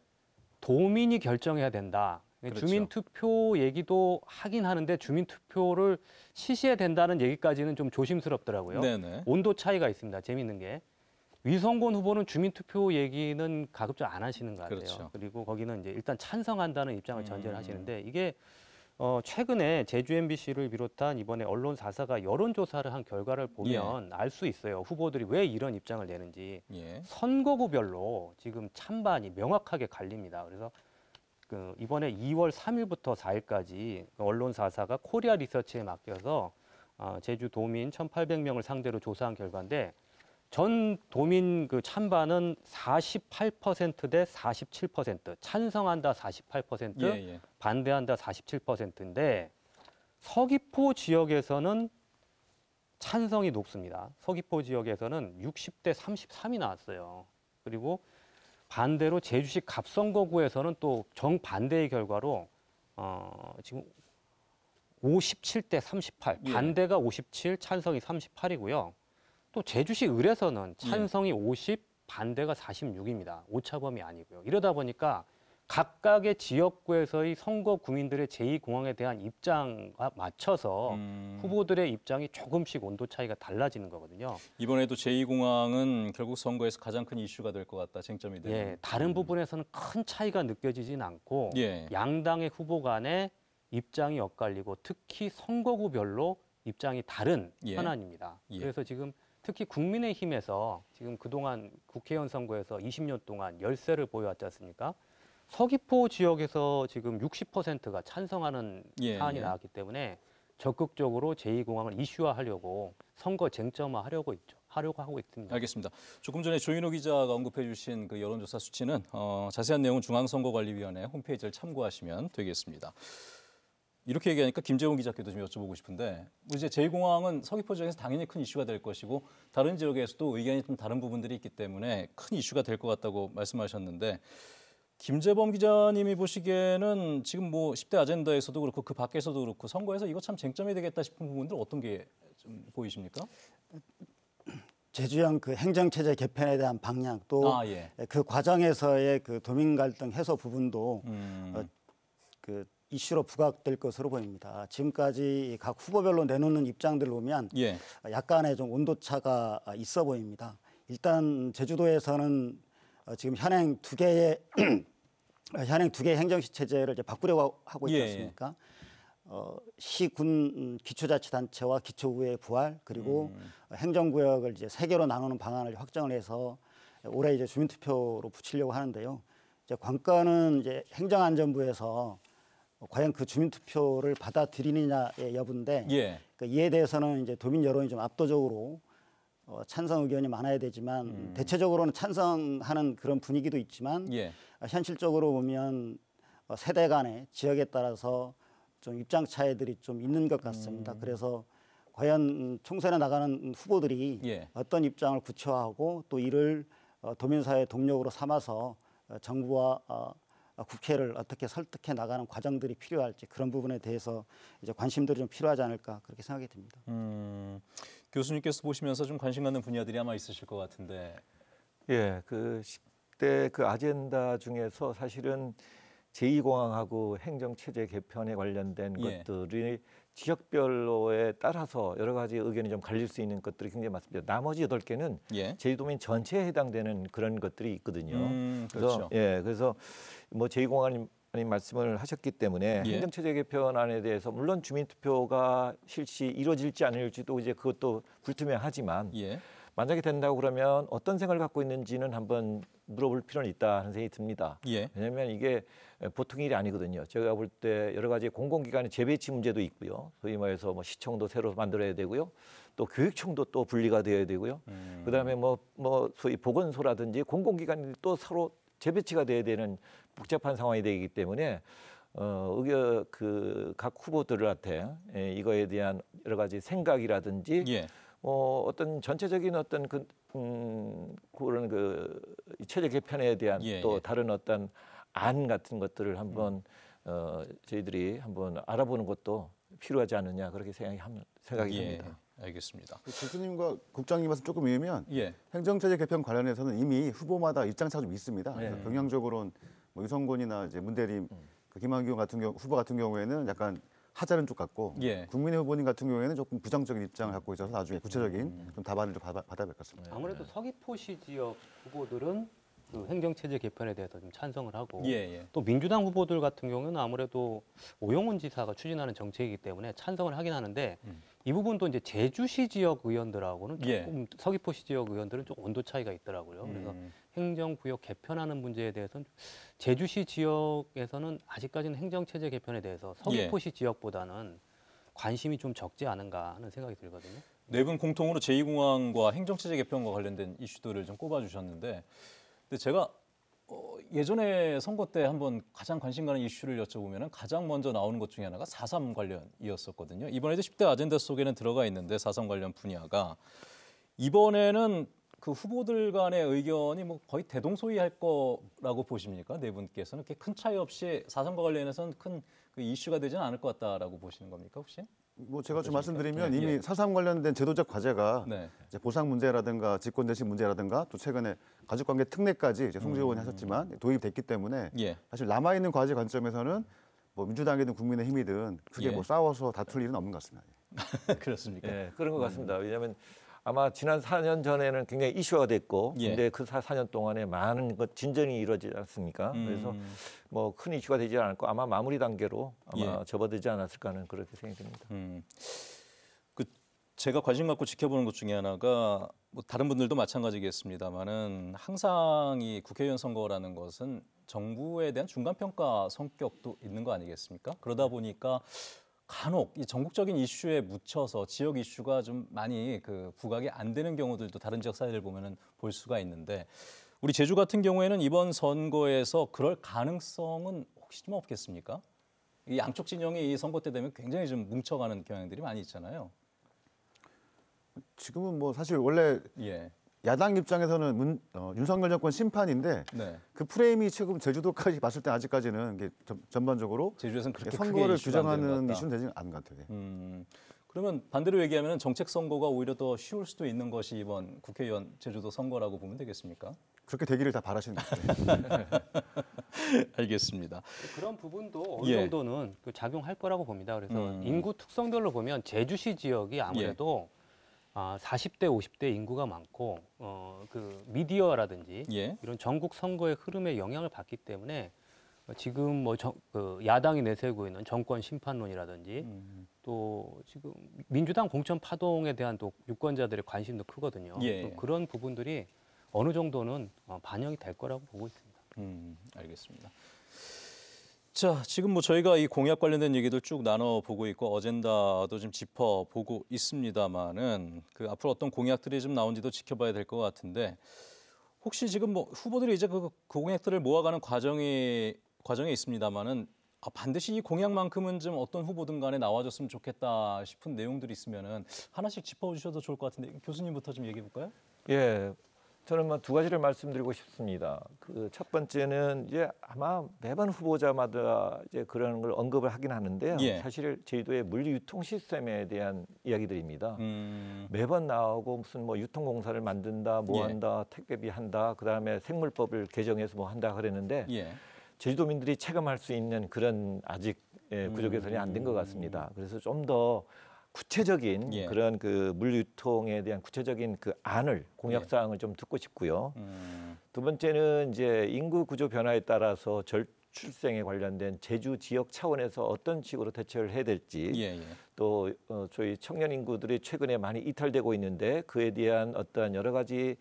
도민이 결정해야 된다. 그렇죠. 주민투표 얘기도 하긴 하는데 주민투표를 실시해야 된다는 얘기까지는 좀 조심스럽더라고요. 네네. 온도 차이가 있습니다. 재밌는 게. 위성곤 후보는 주민투표 얘기는 가급적 안 하시는 것 같아요. 그렇죠. 그리고 거기는 이제 일단 찬성한다는 입장을 전제를 하시는데 이게 최근에 제주 MBC를 비롯한 이번에 언론 4사가 여론조사를 한 결과를 보면 알 수 있어요. 후보들이 왜 이런 입장을 내는지. 예. 선거구별로 지금 찬반이 명확하게 갈립니다. 그래서 이번에 2월 3일부터 4일까지 언론 4사가 코리아 리서치에 맡겨서 제주 도민 1,800명을 상대로 조사한 결과인데 전 도민 그 찬반은 48% 대 47%, 찬성한다 48%, 반대한다 47%인데 서귀포 지역에서는 찬성이 높습니다. 서귀포 지역에서는 60대 33이 나왔어요. 그리고 반대로 제주시 갑선거구에서는 또 정반대의 결과로 지금 57대 38, 반대가 57, 찬성이 38이고요. 또 제주시 을에서는 찬성이 50, 반대가 46입니다. 오차범위 아니고요. 이러다 보니까 각각의 지역구에서의 선거 구민들의 제2공항에 대한 입장과 맞춰서 후보들의 입장이 조금씩 온도 차이가 달라지는 거거든요. 이번에도 제2공항은 결국 선거에서 가장 큰 이슈가 될 것 같다, 쟁점이 되는. 예, 다른 부분에서는 큰 차이가 느껴지진 않고 예. 양당의 후보 간의 입장이 엇갈리고 특히 선거구별로 입장이 다른 예. 현안입니다. 예. 그래서 지금 특히 국민의힘에서 지금 그동안 국회의원 선거에서 20년 동안 열세를 보여왔지 않습니까? 서귀포 지역에서 지금 60%가 찬성하는 예, 사안이 예. 나왔기 때문에 적극적으로 제2공항을 이슈화하려고 선거 쟁점화하려고 하고 있습니다. 알겠습니다. 조금 전에 조인호 기자가 언급해 주신 그 여론조사 수치는 자세한 내용은 중앙선거관리위원회 홈페이지를 참고하시면 되겠습니다. 이렇게 얘기하니까 김재훈 기자께도 좀 여쭤보고 싶은데 이제 제2공항은 서귀포 지역에서 당연히 큰 이슈가 될 것이고 다른 지역에서도 의견이 좀 다른 부분들이 있기 때문에 큰 이슈가 될 것 같다고 말씀하셨는데 김재범 기자님이 보시기에는 지금 뭐 10대 아젠다에서도 그렇고 그 밖에서도 그렇고 선거에서 이거 참 쟁점이 되겠다 싶은 부분들 어떤 게 좀 보이십니까? 제주형 그 행정체제 개편에 대한 방향 또 예. 그 과정에서의 그 도민 갈등 해소 부분도 그 이슈로 부각될 것으로 보입니다. 지금까지 각 후보별로 내놓는 입장들을 보면 예. 약간의 좀 온도차가 있어 보입니다. 일단 제주도에서는 지금 현행 두 개의 행정시 체제를 이제 바꾸려고 하고 있지 예. 않습니까? 시군 기초자치단체와 기초의회 부활 그리고 행정구역을 이제 세 개로 나누는 방안을 확정을 해서 올해 이제 주민투표로 붙이려고 하는데요. 이제 관건은 이제 행정안전부에서 과연 그 주민투표를 받아들이느냐의 여부인데 예. 그러니까 이에 대해서는 이제 도민 여론이 좀 압도적으로 찬성 의견이 많아야 되지만 대체적으로는 찬성하는 그런 분위기도 있지만 예. 현실적으로 보면 세대 간의 지역에 따라서 좀 입장 차이들이 좀 있는 것 같습니다. 그래서 과연 총선에 나가는 후보들이 예. 어떤 입장을 구체화하고 또 이를 도민사회 동력으로 삼아서 정부와 국회를 어떻게 설득해 나가는 과정들이 필요할지 그런 부분에 대해서 이제 관심들이 좀 필요하지 않을까 그렇게 생각이 듭니다. 교수님께서 보시면서 좀 관심 갖는 분야들이 아마 있으실 것 같은데. 예, 그 10대 그 아젠다 중에서 사실은 제2공항하고 행정체제 개편에 관련된 예. 것들이 지역별로에 따라서 여러 가지 의견이 좀 갈릴 수 있는 것들이 굉장히 많습니다. 나머지 8개는 예. 제주도민 전체에 해당되는 그런 것들이 있거든요. 그렇죠. 그래서 뭐 제2공항님 말씀을 하셨기 때문에 예. 행정체제 개편안에 대해서 물론 주민투표가 실시 이루어질지 아닐지도 이제 그것도 불투명하지만 예. 만약에 된다고 그러면 어떤 생각을 갖고 있는지는 한번 물어볼 필요는 있다 하는 생각이 듭니다. 예. 왜냐하면 이게 보통 일이 아니거든요. 제가 볼 때 여러 가지 공공기관의 재배치 문제도 있고요. 소위 말해서 뭐 시청도 새로 만들어야 되고요. 또 교육청도 또 분리가 되어야 되고요. 그다음에 뭐 소위 보건소라든지 공공기관이 또 서로 재배치가 돼야 되는 복잡한 상황이 되기 때문에 각 후보들한테 이거에 대한 여러 가지 생각이라든지 예. 어떤 전체적인 어떤 그런 체제 개편에 대한 예, 또 예. 다른 어떤 안 같은 것들을 한번 저희들이 한번 알아보는 것도 필요하지 않느냐 그렇게 생각이 예. 듭니다. 알겠습니다. 교수님과 국장님 말씀 조금 이으면 예. 행정체제 개편 관련해서는 이미 후보마다 입장차가 좀 있습니다. 네. 그래서 경향적으로는 뭐 유성곤이나 이제 문대림, 그 김한규 후보 같은 경우에는 약간 하자는 쪽 같고 예. 국민의 후보님 같은 경우에는 조금 부정적인 입장을 갖고 있어서 나중에 구체적인 좀 답안을 좀 받아야 될 것 같습니다. 아무래도 서귀포시 지역 후보들은 그 행정체제 개편에 대해서 좀 찬성을 하고 예. 예. 또 민주당 후보들 같은 경우는 아무래도 오영훈 지사가 추진하는 정책이기 때문에 찬성을 하긴 하는데 이 부분도 이제 제주시 지역 의원들하고는 조금 예. 서귀포시 지역 의원들은 좀 온도 차이가 있더라고요. 그래서 행정구역 개편하는 문제에 대해서는 제주시 지역에서는 아직까지는 행정체제 개편에 대해서 서귀포시 지역보다는 관심이 좀 적지 않은가 하는 생각이 들거든요. 네 분 공통으로 제2공항과 행정체제 개편과 관련된 이슈들을 좀 꼽아주셨는데 근데 제가 예전에 선거 때 한번 가장 관심 가는 이슈를 여쭤보면 가장 먼저 나오는 것 중에 하나가 4.3 관련이었었거든요. 이번에도 10대 아젠다 속에는 들어가 있는데 4.3 관련 분야가 이번에는 그 후보들 간의 의견이 뭐 거의 대동소이할 거라고 보십니까? 네 분께서는 이렇게 큰 차이 없이 4.3과 관련해서는 큰 그 이슈가 되지는 않을 것 같다라고 보시는 겁니까 혹시? 뭐 제가 좀 어떠십니까? 말씀드리면 예, 이미 예. 4.3 관련된 제도적 과제가 네. 이제 보상 문제라든가 직권 대신 문제라든가 또 최근에 가족관계 특례까지 이제 송지효 의원이 하셨지만 도입됐기 때문에 예. 사실 남아 있는 과제 관점에서는 뭐 민주당이든 국민의힘이든 크게 예. 뭐 싸워서 다툴 일은 없는 것 같습니다. 그렇습니까? 예, 그런 것 같습니다. 왜냐하면 아마 지난 4년 전에는 굉장히 이슈가 됐고, 예. 근데 그 4년 동안에 많은 것 진전이 이루어지지 않습니까? 그래서 뭐 큰 이슈가 되지 않고 아마 마무리 단계로 아마 예. 접어들지 않았을까 하는 그렇게 생각이 듭니다. 그 제가 관심 갖고 지켜보는 것 중에 하나가 뭐 다른 분들도 마찬가지겠습니다만은 항상 이 국회의원 선거라는 것은 정부에 대한 중간 평가 성격도 있는 거 아니겠습니까? 그러다 보니까 간혹 이 전국적인 이슈에 묻혀서 지역 이슈가 좀 많이 그 부각이 안 되는 경우들도 다른 지역 사회를 보면은 볼 수가 있는데 우리 제주 같은 경우에는 이번 선거에서 그럴 가능성은 혹시 좀 없겠습니까? 이 양쪽 진영이 이 선거 때 되면 굉장히 좀 뭉쳐가는 경향들이 많이 있잖아요. 지금은 뭐 사실 원래 예. 야당 입장에서는 윤석열 정권 심판인데 네. 그 프레임이 지금 제주도까지 봤을 때 아직까지는 이게 전반적으로 제주에서는 그렇게 선거를 크게 이슈가 안 되는 것 규정하는 같다. 이슈는 되지 않은 것 같아요. 그러면 반대로 얘기하면 정책 선거가 오히려 더 쉬울 수도 있는 것이 이번 국회의원 제주도 선거라고 보면 되겠습니까? 그렇게 되기를 다 바라시는 것 같아요. 알겠습니다. 그런 부분도 어느 예. 정도는 그 작용할 거라고 봅니다. 그래서 인구 특성별로 보면 제주시 지역이 아무래도 40대, 50대 인구가 많고 그 미디어라든지 예. 이런 전국 선거의 흐름에 영향을 받기 때문에 지금 뭐 그 야당이 내세우고 있는 정권 심판론이라든지 또 지금 민주당 공천 파동에 대한 또 유권자들의 관심도 크거든요. 예. 그런 부분들이 어느 정도는 반영이 될 거라고 보고 있습니다. 알겠습니다. 자, 지금 뭐 저희가 이 공약 관련된 얘기들 쭉 나눠보고 있고 어젠다도 좀 짚어보고 있습니다만은 그 앞으로 어떤 공약들이 좀 나온지도 지켜봐야 될 것 같은데 혹시 지금 뭐 후보들이 이제 그 공약들을 모아가는 과정에 있습니다만은 반드시 이 공약만큼은 좀 어떤 후보든 간에 나와줬으면 좋겠다 싶은 내용들이 있으면은 하나씩 짚어주셔도 좋을 것 같은데 교수님부터 좀 얘기해 볼까요? 예, 저는 뭐 두 가지를 말씀드리고 싶습니다. 그 첫 번째는 이제 아마 매번 후보자마다 이제 그런 걸 언급을 하긴 하는데요. 예. 사실 제주도의 물류 유통 시스템에 대한 이야기들입니다. 음, 매번 나오고 무슨 뭐 유통공사를 만든다, 뭐 예. 한다, 택배비 한다, 그다음에 생물법을 개정해서 뭐 한다 그랬는데 예. 제주도민들이 체감할 수 있는 그런 아직 구조 개선이 안 된 것 같습니다. 그래서 좀 더 구체적인 예. 그런 그 물유통에 대한 구체적인 그 안을 공약 사항을 좀 듣고 싶고요. 두 번째는 이제 인구 구조 변화에 따라서 저출생에 관련된 제주 지역 차원에서 어떤 식으로 대처를 해야 될지 예. 예. 또 저희 청년 인구들이 최근에 많이 이탈되고 있는데 그에 대한 어떤 여러 가지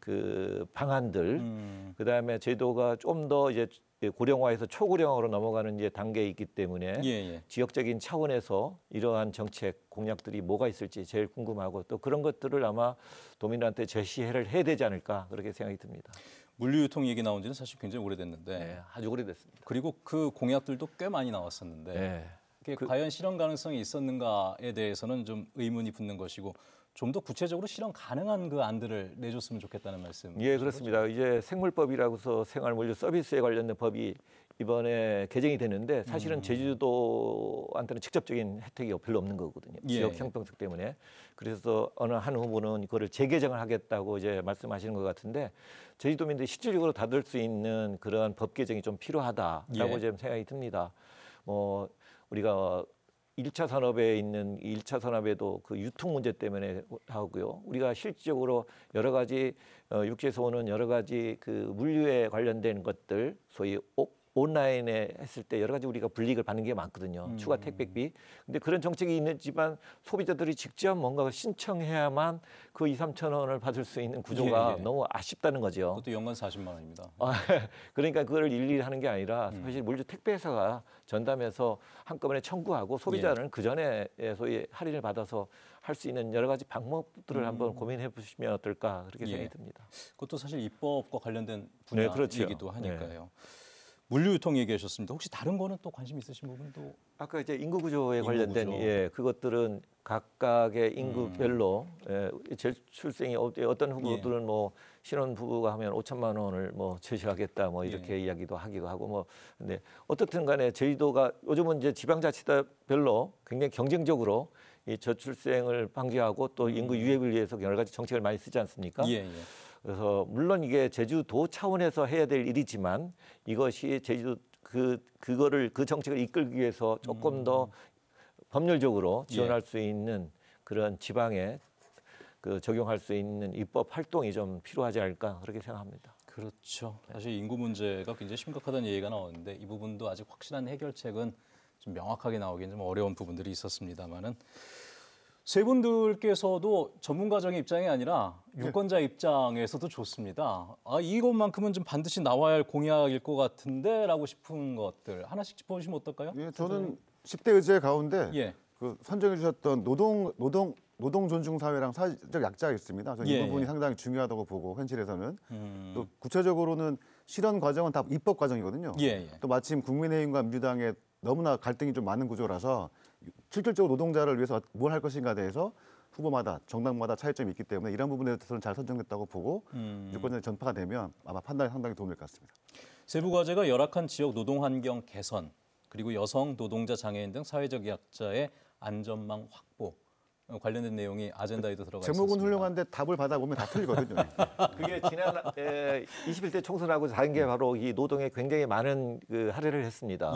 그 방안들 그다음에 제도가 좀 더 이제 고령화에서 초고령화로 넘어가는 이제 단계에 있기 때문에 예. 지역적인 차원에서 이러한 정책 공약들이 뭐가 있을지 제일 궁금하고 또 그런 것들을 아마 도민들한테 제시를 해야 되지 않을까 그렇게 생각이 듭니다. 물류유통 얘기 나온 지는 사실 굉장히 오래됐는데 네, 아주 오래됐습니다. 그리고 그 공약들도 꽤 많이 나왔었는데 네. 그게 과연 실현 가능성이 있었는가에 대해서는 좀 의문이 붙는 것이고 좀 더 구체적으로 실현 가능한 그 안들을 내줬으면 좋겠다는 말씀. 예, 그렇습니다. 이제 생물법이라고서 생활물류 서비스에 관련된 법이 이번에 개정이 되는데 사실은 제주도한테는 직접적인 혜택이 별로 없는 거거든요. 예. 지역 형평성 때문에. 그래서 어느 한 후보는 그거를 재개정을 하겠다고 이제 말씀하시는 것 같은데 제주도민들이 실질적으로 받을 수 있는 그런 법 개정이 좀 필요하다라고 예. 좀 생각이 듭니다. 우리가 1차 산업에 있는 1차 산업에도 그 유통 문제 때문에 하고요. 우리가 실질적으로 여러 가지 육지에서 오는 여러 가지 그 물류에 관련된 것들 소위 온라인에 했을 때 여러 가지 우리가 불이익을 받는 게 많거든요. 추가 택배비. 근데 그런 정책이 있지만 소비자들이 직접 뭔가 신청해야만 그 2, 3천 원을 받을 수 있는 구조가 예. 너무 아쉽다는 거죠. 그것도 연간 40만 원입니다. 그러니까 그걸 일일이 하는 게 아니라 사실 물류 택배회사가 전담해서 한꺼번에 청구하고 소비자는 그 전에 소위 할인을 받아서 할 수 있는 여러 가지 방법들을 한번 고민해 보시면 어떨까 그렇게 생각이 듭니다. 그것도 사실 입법과 관련된 분야이기도 그렇죠. 하니까요. 물류유통 얘기하셨습니다. 혹시 다른 거는 또 관심 있으신 부분도? 아까 이제 인구 구조에 인구 관련된 구조. 그것들은 각각의 인구별로 저출생이 어떤 후보들은 뭐 신혼 부부가 하면 5천만 원을 뭐 제시하겠다 뭐 이렇게 이야기도 하기도 하고 뭐 근데 어떻든 간에 저희도가 요즘은 이제 지방자치별로 굉장히 경쟁적으로 이 저출생을 방지하고 또 인구 유입을 위해서 여러 가지 정책을 많이 쓰지 않습니까? 그래서 물론 이게 제주도 차원에서 해야 될 일이지만 이것이 제주도 그거를 그 정책을 이끌기 위해서 조금 더 법률적으로 지원할 수 있는 그런 지방에 그 적용할 수 있는 입법 활동이 좀 필요하지 않을까 그렇게 생각합니다. 그렇죠. 사실 인구 문제가 굉장히 심각하다는 얘기가 나오는데 이 부분도 아직 확실한 해결책은 좀 명확하게 나오기는 좀 어려운 부분들이 있었습니다만은 세 분들께서도 전문가적인 입장이 아니라 유권자 입장에서도 좋습니다. 이것만큼은 좀 반드시 나와야 할 공약일 것 같은데라고 싶은 것들 하나씩 짚어주시면 어떨까요? 예, 저는 10대 의제 가운데 그 선정해 주셨던 노동 존중 사회랑 사회적 약자가 있습니다. 저는 이 부분이 상당히 중요하다고 보고 현실에서는 또 구체적으로는 실현 과정은 다 입법 과정이거든요. 또 마침 국민의힘과 민주당의 너무나 갈등이 좀 많은 구조라서 실질적으로 노동자를 위해서 뭘 할 것인가에 대해서 후보마다 정당마다 차이점이 있기 때문에 이런 부분에 대해서는 잘 선정됐다고 보고 유권자 전파가 되면 아마 판단에 상당히 도움이 될 것 같습니다. 세부 과제가 열악한 지역 노동 환경 개선 그리고 여성, 노동자, 장애인 등 사회적 약자의 안전망 확보 관련된 내용이 아젠다에도 들어가 있습니다. 제목은 훌륭한데 답을 받아보면 다 틀리거든요. 그게 지난 21대 총선하고 다른 게 바로 이 노동에 굉장히 많은 그 할애를 했습니다.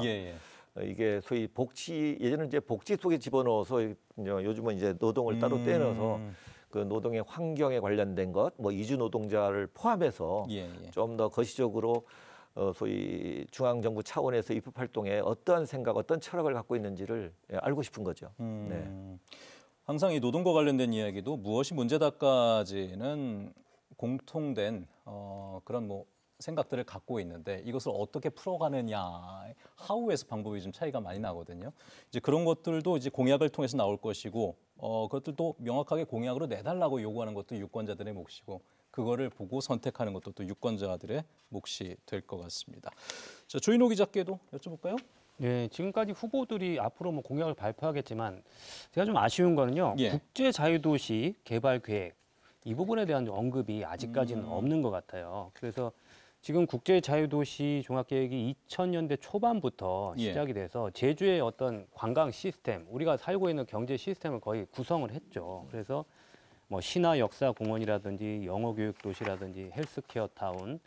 이게 소위 복지 예전에 이제 복지 속에 집어넣어서 요즘은 이제 노동을 따로 떼어서 그 노동의 환경에 관련된 것, 뭐 이주 노동자를 포함해서 좀 더 거시적으로 소위 중앙정부 차원에서 입법 활동에 어떠한 생각, 어떤 철학을 갖고 있는지를 알고 싶은 거죠. 항상 이 노동과 관련된 이야기도 무엇이 문제다까지는 공통된 그런 뭐 생각들을 갖고 있는데 이것을 어떻게 풀어가느냐, 하우에서 방법이 좀 차이가 많이 나거든요. 이제 그런 것들도 이제 공약을 통해서 나올 것이고, 그것들도 명확하게 공약으로 내달라고 요구하는 것도 유권자들의 몫이고, 그거를 보고 선택하는 것도 또 유권자들의 몫이 될 것 같습니다. 자, 조인호 기자께도 여쭤볼까요? 네, 지금까지 후보들이 앞으로 뭐 공약을 발표하겠지만 제가 좀 아쉬운 거는요. 국제 자유도시 개발 계획 이 부분에 대한 언급이 아직까지는 없는 것 같아요. 그래서 지금 국제 자유도시 종합계획이 2000년대 초반부터 시작이 돼서 제주의 어떤 관광 시스템, 우리가 살고 있는 경제 시스템을 거의 구성을 했죠. 그래서 뭐 신화 역사 공원이라든지 영어 교육 도시라든지 헬스케어 타운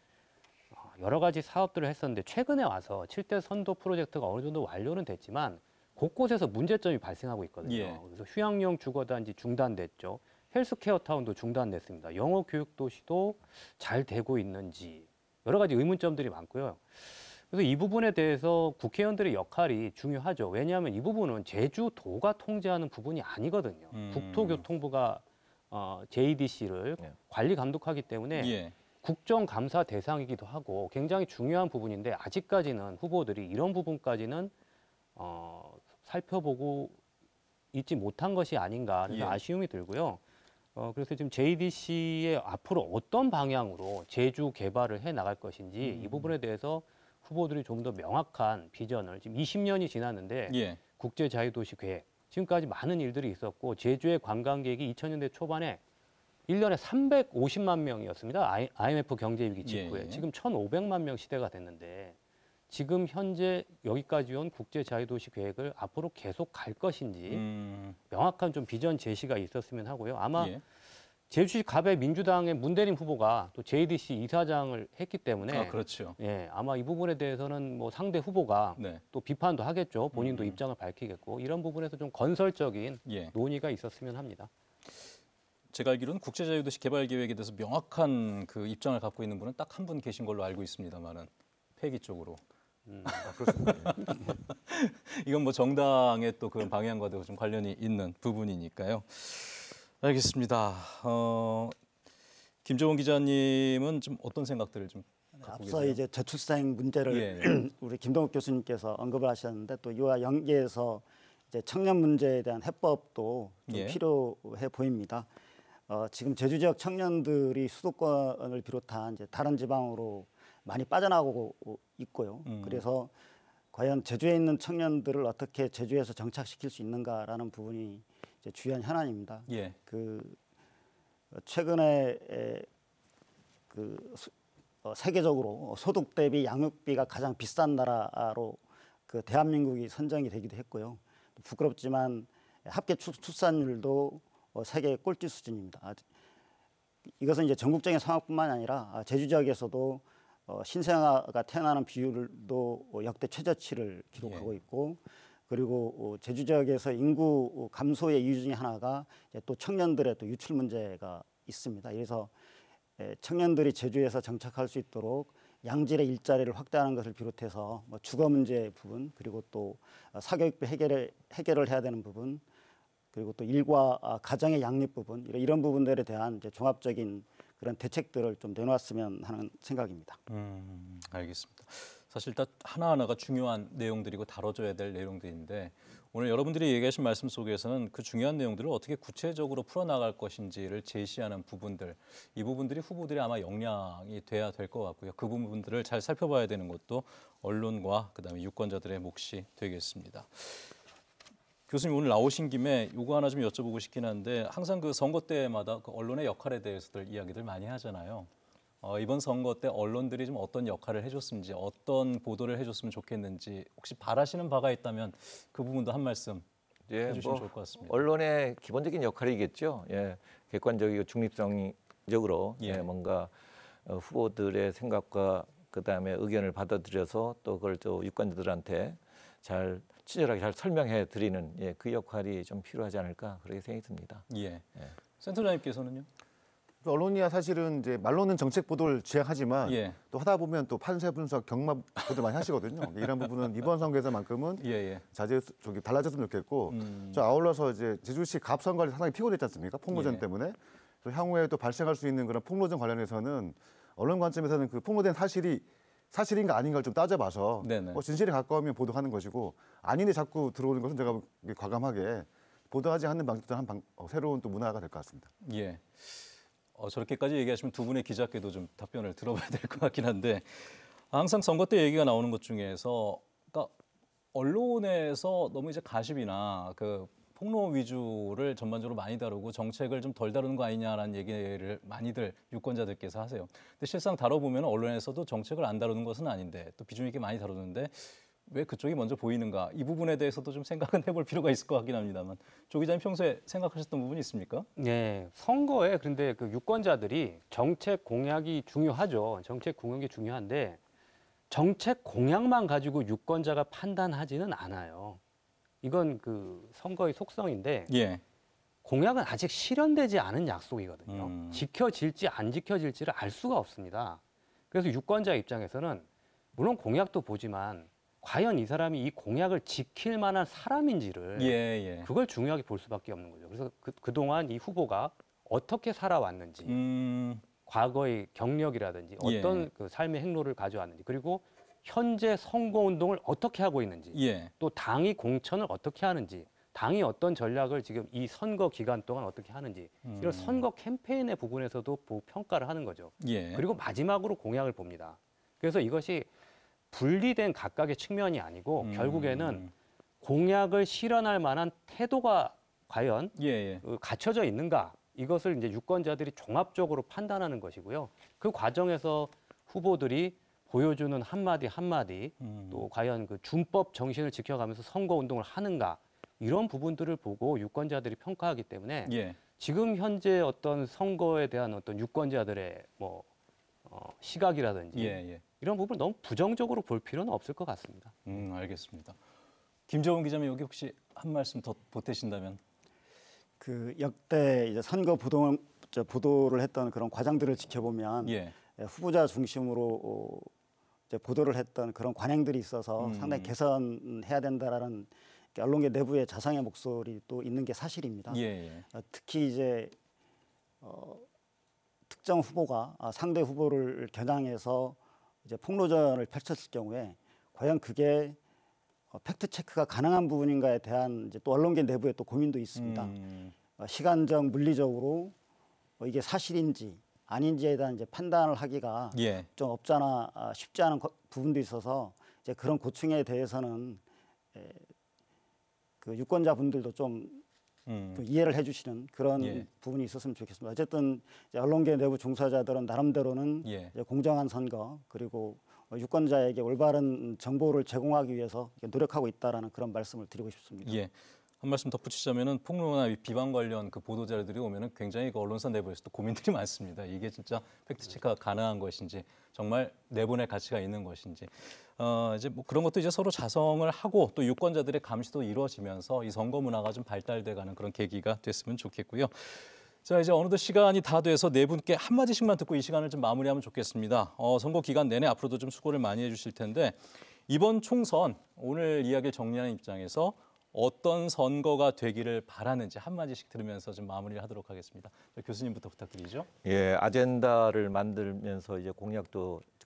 여러 가지 사업들을 했었는데 최근에 와서 7대 선도 프로젝트가 어느 정도 완료는 됐지만 곳곳에서 문제점이 발생하고 있거든요. 그래서 휴양용 주거단지 중단됐죠. 헬스케어 타운도 중단됐습니다. 영어 교육 도시도 잘 되고 있는지 여러 가지 의문점들이 많고요. 그래서 이 부분에 대해서 국회의원들의 역할이 중요하죠. 왜냐하면 이 부분은 제주도가 통제하는 부분이 아니거든요. 국토교통부가 JDC를 관리 감독하기 때문에 국정감사 대상이기도 하고 굉장히 중요한 부분인데 아직까지는 후보들이 이런 부분까지는 살펴보고 있지 못한 것이 아닌가 그래서 아쉬움이 들고요. 그래서 지금 JDC의 앞으로 어떤 방향으로 제주 개발을 해 나갈 것인지 이 부분에 대해서 후보들이 좀 더 명확한 비전을 지금 20년이 지났는데 국제자유도시 계획 지금까지 많은 일들이 있었고 제주의 관광객이 2000년대 초반에 1년에 350만 명이었습니다. IMF 경제위기 직후에. 지금 1,500만 명 시대가 됐는데 지금 현재 여기까지 온 국제자유도시 계획을 앞으로 계속 갈 것인지 명확한 좀 비전 제시가 있었으면 하고요. 아마 제주시 갑의 민주당의 문대림 후보가 또 JDC 이사장을 했기 때문에 아마 이 부분에 대해서는 뭐 상대 후보가 또 비판도 하겠죠. 본인도 입장을 밝히겠고 이런 부분에서 좀 건설적인 논의가 있었으면 합니다. 제가 알기로는 국제자유도시 개발 계획에 대해서 명확한 그 입장을 갖고 있는 분은 딱 한 분 계신 걸로 알고 있습니다만은 폐기 쪽으로. 그렇습니다. 이건 뭐 정당의 또 그런 방향과도 좀 관련이 있는 부분이니까요. 알겠습니다. 김정은 기자님은 좀 어떤 생각들을 좀 갖고 계세요? 앞서 이제 저출생 문제를 우리 김동욱 교수님께서 언급을 하셨는데 또 이와 연계해서 이제 청년 문제에 대한 해법도 좀 필요해 보입니다. 지금 제주 지역 청년들이 수도권을 비롯한 이제 다른 지방으로 많이 빠져나가고 있고요. 그래서 과연 제주에 있는 청년들을 어떻게 제주에서 정착시킬 수 있는가라는 부분이 이제 주요한 현안입니다. 예. 최근에 세계적으로 소득 대비 양육비가 가장 비싼 나라로 대한민국이 선정이 되기도 했고요. 부끄럽지만 합계 출산율도 세계 꼴찌 수준입니다. 이것은 이제 전국적인 상황뿐만 아니라 제주 지역에서도 신생아가 태어나는 비율도 역대 최저치를 기록하고 있고, 그리고 제주 지역에서 인구 감소의 이유 중에 하나가 또 청년들의 또 유출 문제가 있습니다. 그래서 청년들이 제주에서 정착할 수 있도록 양질의 일자리를 확대하는 것을 비롯해서 주거 문제 부분, 그리고 또 사교육비 해결을 해야 되는 부분, 그리고 또 일과 가정의 양립 부분, 이런 부분들에 대한 이제 종합적인 그런 대책들을 좀 내놓았으면 하는 생각입니다. 알겠습니다. 사실 다 하나하나가 중요한 내용들이고 다뤄져야 될 내용들인데, 오늘 여러분들이 얘기하신 말씀 속에서는 그 중요한 내용들을 어떻게 구체적으로 풀어나갈 것인지를 제시하는 부분들, 이 부분들이 후보들이 아마 역량이 돼야 될 것 같고요. 그 부분들을 잘 살펴봐야 되는 것도 언론과 그다음에 유권자들의 몫이 되겠습니다. 교수님 오늘 나오신 김에 요거 하나 좀 여쭤보고 싶긴 한데, 항상 그 선거 때마다 그 언론의 역할에 대해서들 이야기들 많이 하잖아요. 이번 선거 때 언론들이 좀 어떤 역할을 해줬는지, 어떤 보도를 해줬으면 좋겠는지, 혹시 바라시는 바가 있다면 그 부분도 한 말씀 해주시면 좋을 것 같습니다. 언론의 기본적인 역할이겠죠. 예, 객관적이고 중립성적으로 뭔가 후보들의 생각과 그다음에 의견을 받아들여서 또 그걸 또 유권자들한테 잘 친절하게 잘 설명해 드리는 그 역할이 좀 필요하지 않을까 그렇게 생각이 듭니다. 예. 센터장님께서는요? 언론이야 사실은 이제 말로는 정책 보도를 지향하지만 또 하다 보면 또 판세 분석, 경마 보도 많이 하시거든요. 이런 부분은 이번 선거에서만큼은 달라졌으면 좋겠고, 저 아울러서 이제 제주시 갑 선거가 상당히 피곤했지 않습니까? 폭로전 때문에. 그래서 향후에 또 발생할 수 있는 그런 폭로전 관련해서는 언론 관점에서는 그 폭로된 사실인가 아닌가를 좀 따져봐서 진실에 가까우면 보도하는 것이고, 아닌데 자꾸 들어오는 것은 제가 과감하게 보도하지 않는 방식도 새로운 또 문화가 될 것 같습니다. 예. 저렇게까지 얘기하시면 두 분의 기자께도 좀 답변을 들어봐야 될 것 같긴 한데, 항상 선거 때 얘기가 나오는 것 중에서, 그러니까 언론에서 너무 이제 가십이나 그 폭로 위주를 전반적으로 많이 다루고 정책을 좀 덜 다루는 거 아니냐라는 얘기를 많이들 유권자들께서 하세요. 근데 실상 다뤄보면 언론에서도 정책을 안 다루는 것은 아닌데, 또 비중 있게 많이 다루는데 왜 그쪽이 먼저 보이는가, 이 부분에 대해서도 좀 생각은 해볼 필요가 있을 것 같긴 합니다만, 조 기자님 평소에 생각하셨던 부분이 있습니까? 네, 선거에 그런데 그 유권자들이 정책 공약이 중요하죠. 정책 공약이 중요한데 정책 공약만 가지고 유권자가 판단하지는 않아요. 이건 그 선거의 속성인데, 공약은 아직 실현되지 않은 약속이거든요. 지켜질지 안 지켜질지를 알 수가 없습니다. 그래서 유권자 입장에서는 물론 공약도 보지만 과연 이 사람이 이 공약을 지킬 만한 사람인지를 그걸 중요하게 볼 수밖에 없는 거죠. 그래서 그동안 이 후보가 어떻게 살아왔는지, 과거의 경력이라든지 어떤 그 삶의 행로를 가져왔는지, 그리고 현재 선거운동을 어떻게 하고 있는지, 또 당이 공천을 어떻게 하는지, 당이 어떤 전략을 지금 이 선거 기간 동안 어떻게 하는지, 이런 선거 캠페인의 부분에서도 평가를 하는 거죠. 그리고 마지막으로 공약을 봅니다. 그래서 이것이 분리된 각각의 측면이 아니고 결국에는 공약을 실현할 만한 태도가 과연 갖춰져 있는가, 이것을 이제 유권자들이 종합적으로 판단하는 것이고요. 그 과정에서 후보들이 보여주는 한마디 한마디, 또 과연 그 준법 정신을 지켜가면서 선거 운동을 하는가, 이런 부분들을 보고 유권자들이 평가하기 때문에 지금 현재 어떤 선거에 대한 어떤 유권자들의 시각이라든지 이런 부분을 너무 부정적으로 볼 필요는 없을 것 같습니다. 알겠습니다. 김재원 기자님, 여기 혹시 한 말씀 더 보태신다면? 그 역대 이제 선거 보도를 했던 그런 과정들을 지켜보면 후보자 중심으로 이제 보도를 했던 그런 관행들이 있어서 상당히 개선해야 된다라는 언론계 내부의 자성의 목소리 또 있는 게 사실입니다. 특히 이제 특정 후보가 상대 후보를 겨냥해서 이제 폭로전을 펼쳤을 경우에 과연 그게 팩트 체크가 가능한 부분인가에 대한 이제 또 언론계 내부의 또 고민도 있습니다. 시간적, 물리적으로 이게 사실인지 아닌지에 대한 이제 판단을 하기가 예. 좀 없잖아 쉽지 않은 부분도 있어서 이제 그런 고충에 대해서는 그 유권자분들도 좀 그 이해를 해주시는 그런 예. 부분이 있었으면 좋겠습니다. 어쨌든 이제 언론계 내부 종사자들은 나름대로는 예. 이제 공정한 선거 그리고 유권자에게 올바른 정보를 제공하기 위해서 노력하고 있다라는 그런 말씀을 드리고 싶습니다. 예. 한 말씀 덧붙이자면은 폭로나 비방 관련 그 보도 자료들이 오면은 굉장히 그 언론사 내부에서도 고민들이 많습니다. 이게 진짜 팩트 체크가 가능한 것인지, 정말 내보낼 가치가 있는 것인지, 이제 뭐 그런 것도 이제 서로 자성을 하고 또 유권자들의 감시도 이루어지면서 이 선거 문화가 좀 발달돼가는 그런 계기가 됐으면 좋겠고요. 자, 이제 어느덧 시간이 다 돼서 네 분께 한마디씩만 듣고 이 시간을 좀 마무리하면 좋겠습니다. 선거 기간 내내 앞으로도 좀 수고를 많이 해주실 텐데 이번 총선 오늘 이야기를 정리하는 입장에서 어떤 선거가 되기를 바라는지 한마디씩 들으면서 좀 마무리를 하도록 하겠습니다. 교수님부터 부탁드리죠. 예, 아젠다를 만들면서 이제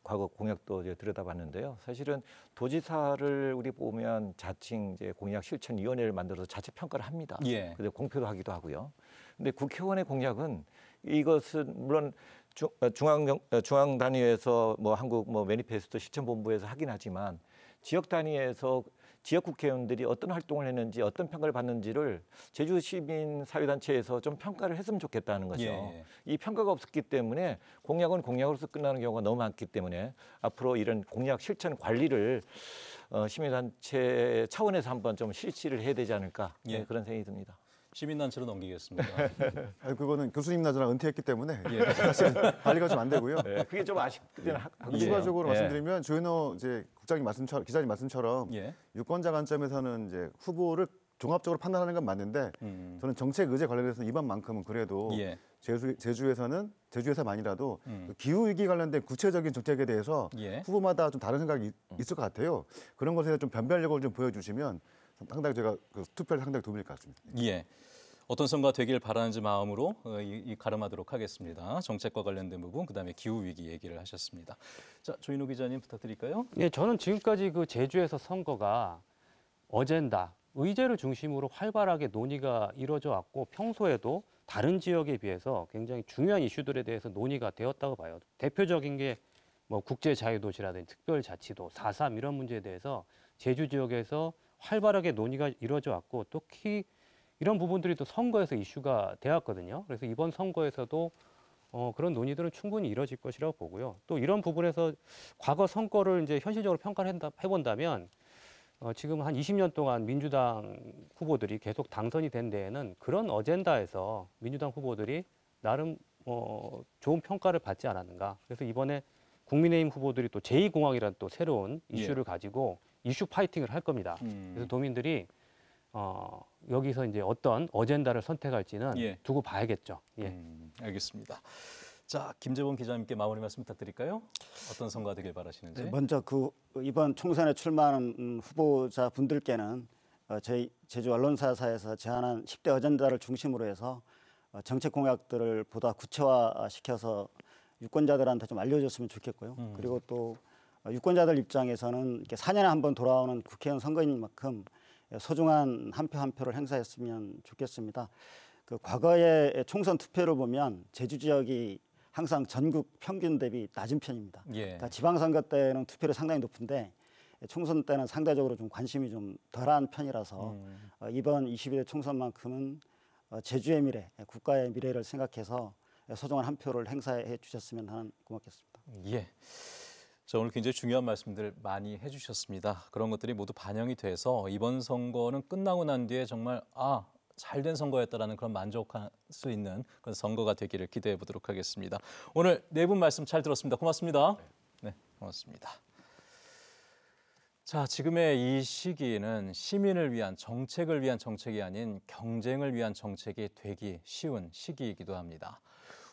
과거 공약도 이제 들여다봤는데요. 사실은 도지사를 우리 보면 자칭 이제 공약 실천위원회를 만들어서 자체 평가를 합니다. 예. 그래서 공표도 하기도 하고요. 근데 국회의원의 공약은 이것은 물론 중앙 단위에서 뭐 한국 뭐 매니페스토 실천본부에서 하긴 하지만 지역 단위에서 지역 국회의원들이 어떤 활동을 했는지 어떤 평가를 받는지를 제주 시민 사회단체에서 좀 평가를 했으면 좋겠다는 거죠. 예. 이 평가가 없었기 때문에 공약은 공약으로서 끝나는 경우가 너무 많기 때문에 앞으로 이런 공약 실천 관리를 시민단체 차원에서 한번 좀 실시를 해야 되지 않을까 예. 그런 생각이 듭니다. 시민단체로 넘기겠습니다. 그거는 교수님나 저랑 은퇴했기 때문에 예. 사실 관리가 좀 안 되고요. 네, 그게 좀 아쉽긴 하고요. 추가적으로 예. 말씀드리면 조현호 이제 기자님 말씀처럼 예. 유권자 관점에서는 이제 후보를 종합적으로 판단하는 건 맞는데 저는 정책 의제 관련해서 이번만큼은 그래도 예. 제주에서만이라도 그 기후 위기 관련된 구체적인 정책에 대해서 예. 후보마다 좀 다른 생각이 있을 것 같아요. 그런 것에 좀 변별력을 좀 보여주시면 상당히 제가 그 투표를 상당히 도움일 것 같습니다. 예. 어떤 선거가 되길 바라는지 마음으로 가름하도록 하겠습니다. 정책과 관련된 부분, 그다음에 기후 위기 얘기를 하셨습니다. 자, 조인호 기자님 부탁드릴까요? 예, 저는 지금까지 그 제주에서 선거가 어젠다, 의제를 중심으로 활발하게 논의가 이루어져 왔고 평소에도 다른 지역에 비해서 굉장히 중요한 이슈들에 대해서 논의가 되었다고 봐요. 대표적인 게 뭐 국제자유도시라든지 특별자치도, 4.3 이런 문제에 대해서 제주 지역에서 활발하게 논의가 이루어져 왔고 특히 이런 부분들이 또 선거에서 이슈가 되었거든요. 그래서 이번 선거에서도 그런 논의들은 충분히 이루어질 것이라고 보고요. 또 이런 부분에서 과거 선거를 이제 현실적으로 평가를 해본다면 지금 한 20년 동안 민주당 후보들이 계속 당선이 된 데에는 그런 어젠다에서 민주당 후보들이 나름 좋은 평가를 받지 않았는가. 그래서 이번에 국민의힘 후보들이 또 제2공항이라는 또 새로운 이슈를 가지고 이슈 파이팅을 할 겁니다. 그래서 도민들이 여기서 이제 어떤 어젠다를 선택할지는 예. 두고 봐야겠죠. 예. 알겠습니다. 자, 김재범 기자님께 마무리 말씀 부탁드릴까요? 어떤 선거가 되길 바라시는지. 네, 먼저 이번 총선에 출마하는 후보자 분들께는 저희 제주 언론사에서 제안한 10대 어젠다를 중심으로 해서 정책 공약들을 보다 구체화시켜서 유권자들한테 좀 알려줬으면 좋겠고요. 그리고 또 유권자들 입장에서는 이렇게 4년에 한 번 돌아오는 국회의원 선거인 만큼 소중한 한 표 한 표를 행사했으면 좋겠습니다. 그 과거의 총선 투표를 보면 제주 지역이 항상 전국 평균 대비 낮은 편입니다. 예. 그러니까 지방선거 때는 투표율이 상당히 높은데 총선 때는 상대적으로 좀 관심이 좀 덜한 편이라서 이번 22대 총선만큼은 제주의 미래, 국가의 미래를 생각해서 소중한 한 표를 행사해 주셨으면 하는 고맙겠습니다. 예. 자, 오늘 굉장히 중요한 말씀들 많이 해주셨습니다. 그런 것들이 모두 반영이 돼서 이번 선거는 끝나고 난 뒤에 정말 잘된 선거였다라는 그런 만족할 수 있는 그런 선거가 되기를 기대해 보도록 하겠습니다. 오늘 네 분 말씀 잘 들었습니다. 고맙습니다. 네, 고맙습니다. 자, 지금의 이 시기는 시민을 위한 정책을 위한 정책이 아닌 경쟁을 위한 정책이 되기 쉬운 시기이기도 합니다.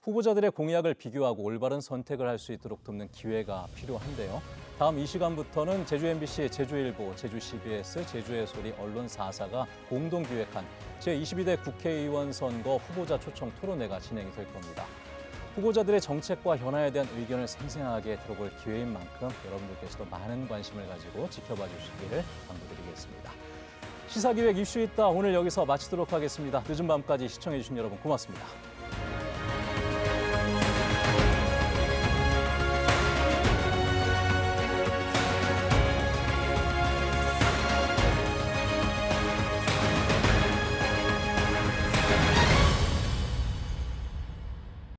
후보자들의 공약을 비교하고 올바른 선택을 할 수 있도록 돕는 기회가 필요한데요. 다음 이 시간부터는 제주 MBC, 제주일보, 제주 CBS, 제주의 소리 언론 4사가 공동 기획한 제22대 국회의원 선거 후보자 초청 토론회가 진행이 될 겁니다. 후보자들의 정책과 현안에 대한 의견을 생생하게 들어볼 기회인 만큼 여러분들께서도 많은 관심을 가지고 지켜봐 주시기를 당부드리겠습니다. 시사기획 이슈 있다 오늘 여기서 마치도록 하겠습니다. 늦은 밤까지 시청해 주신 여러분 고맙습니다.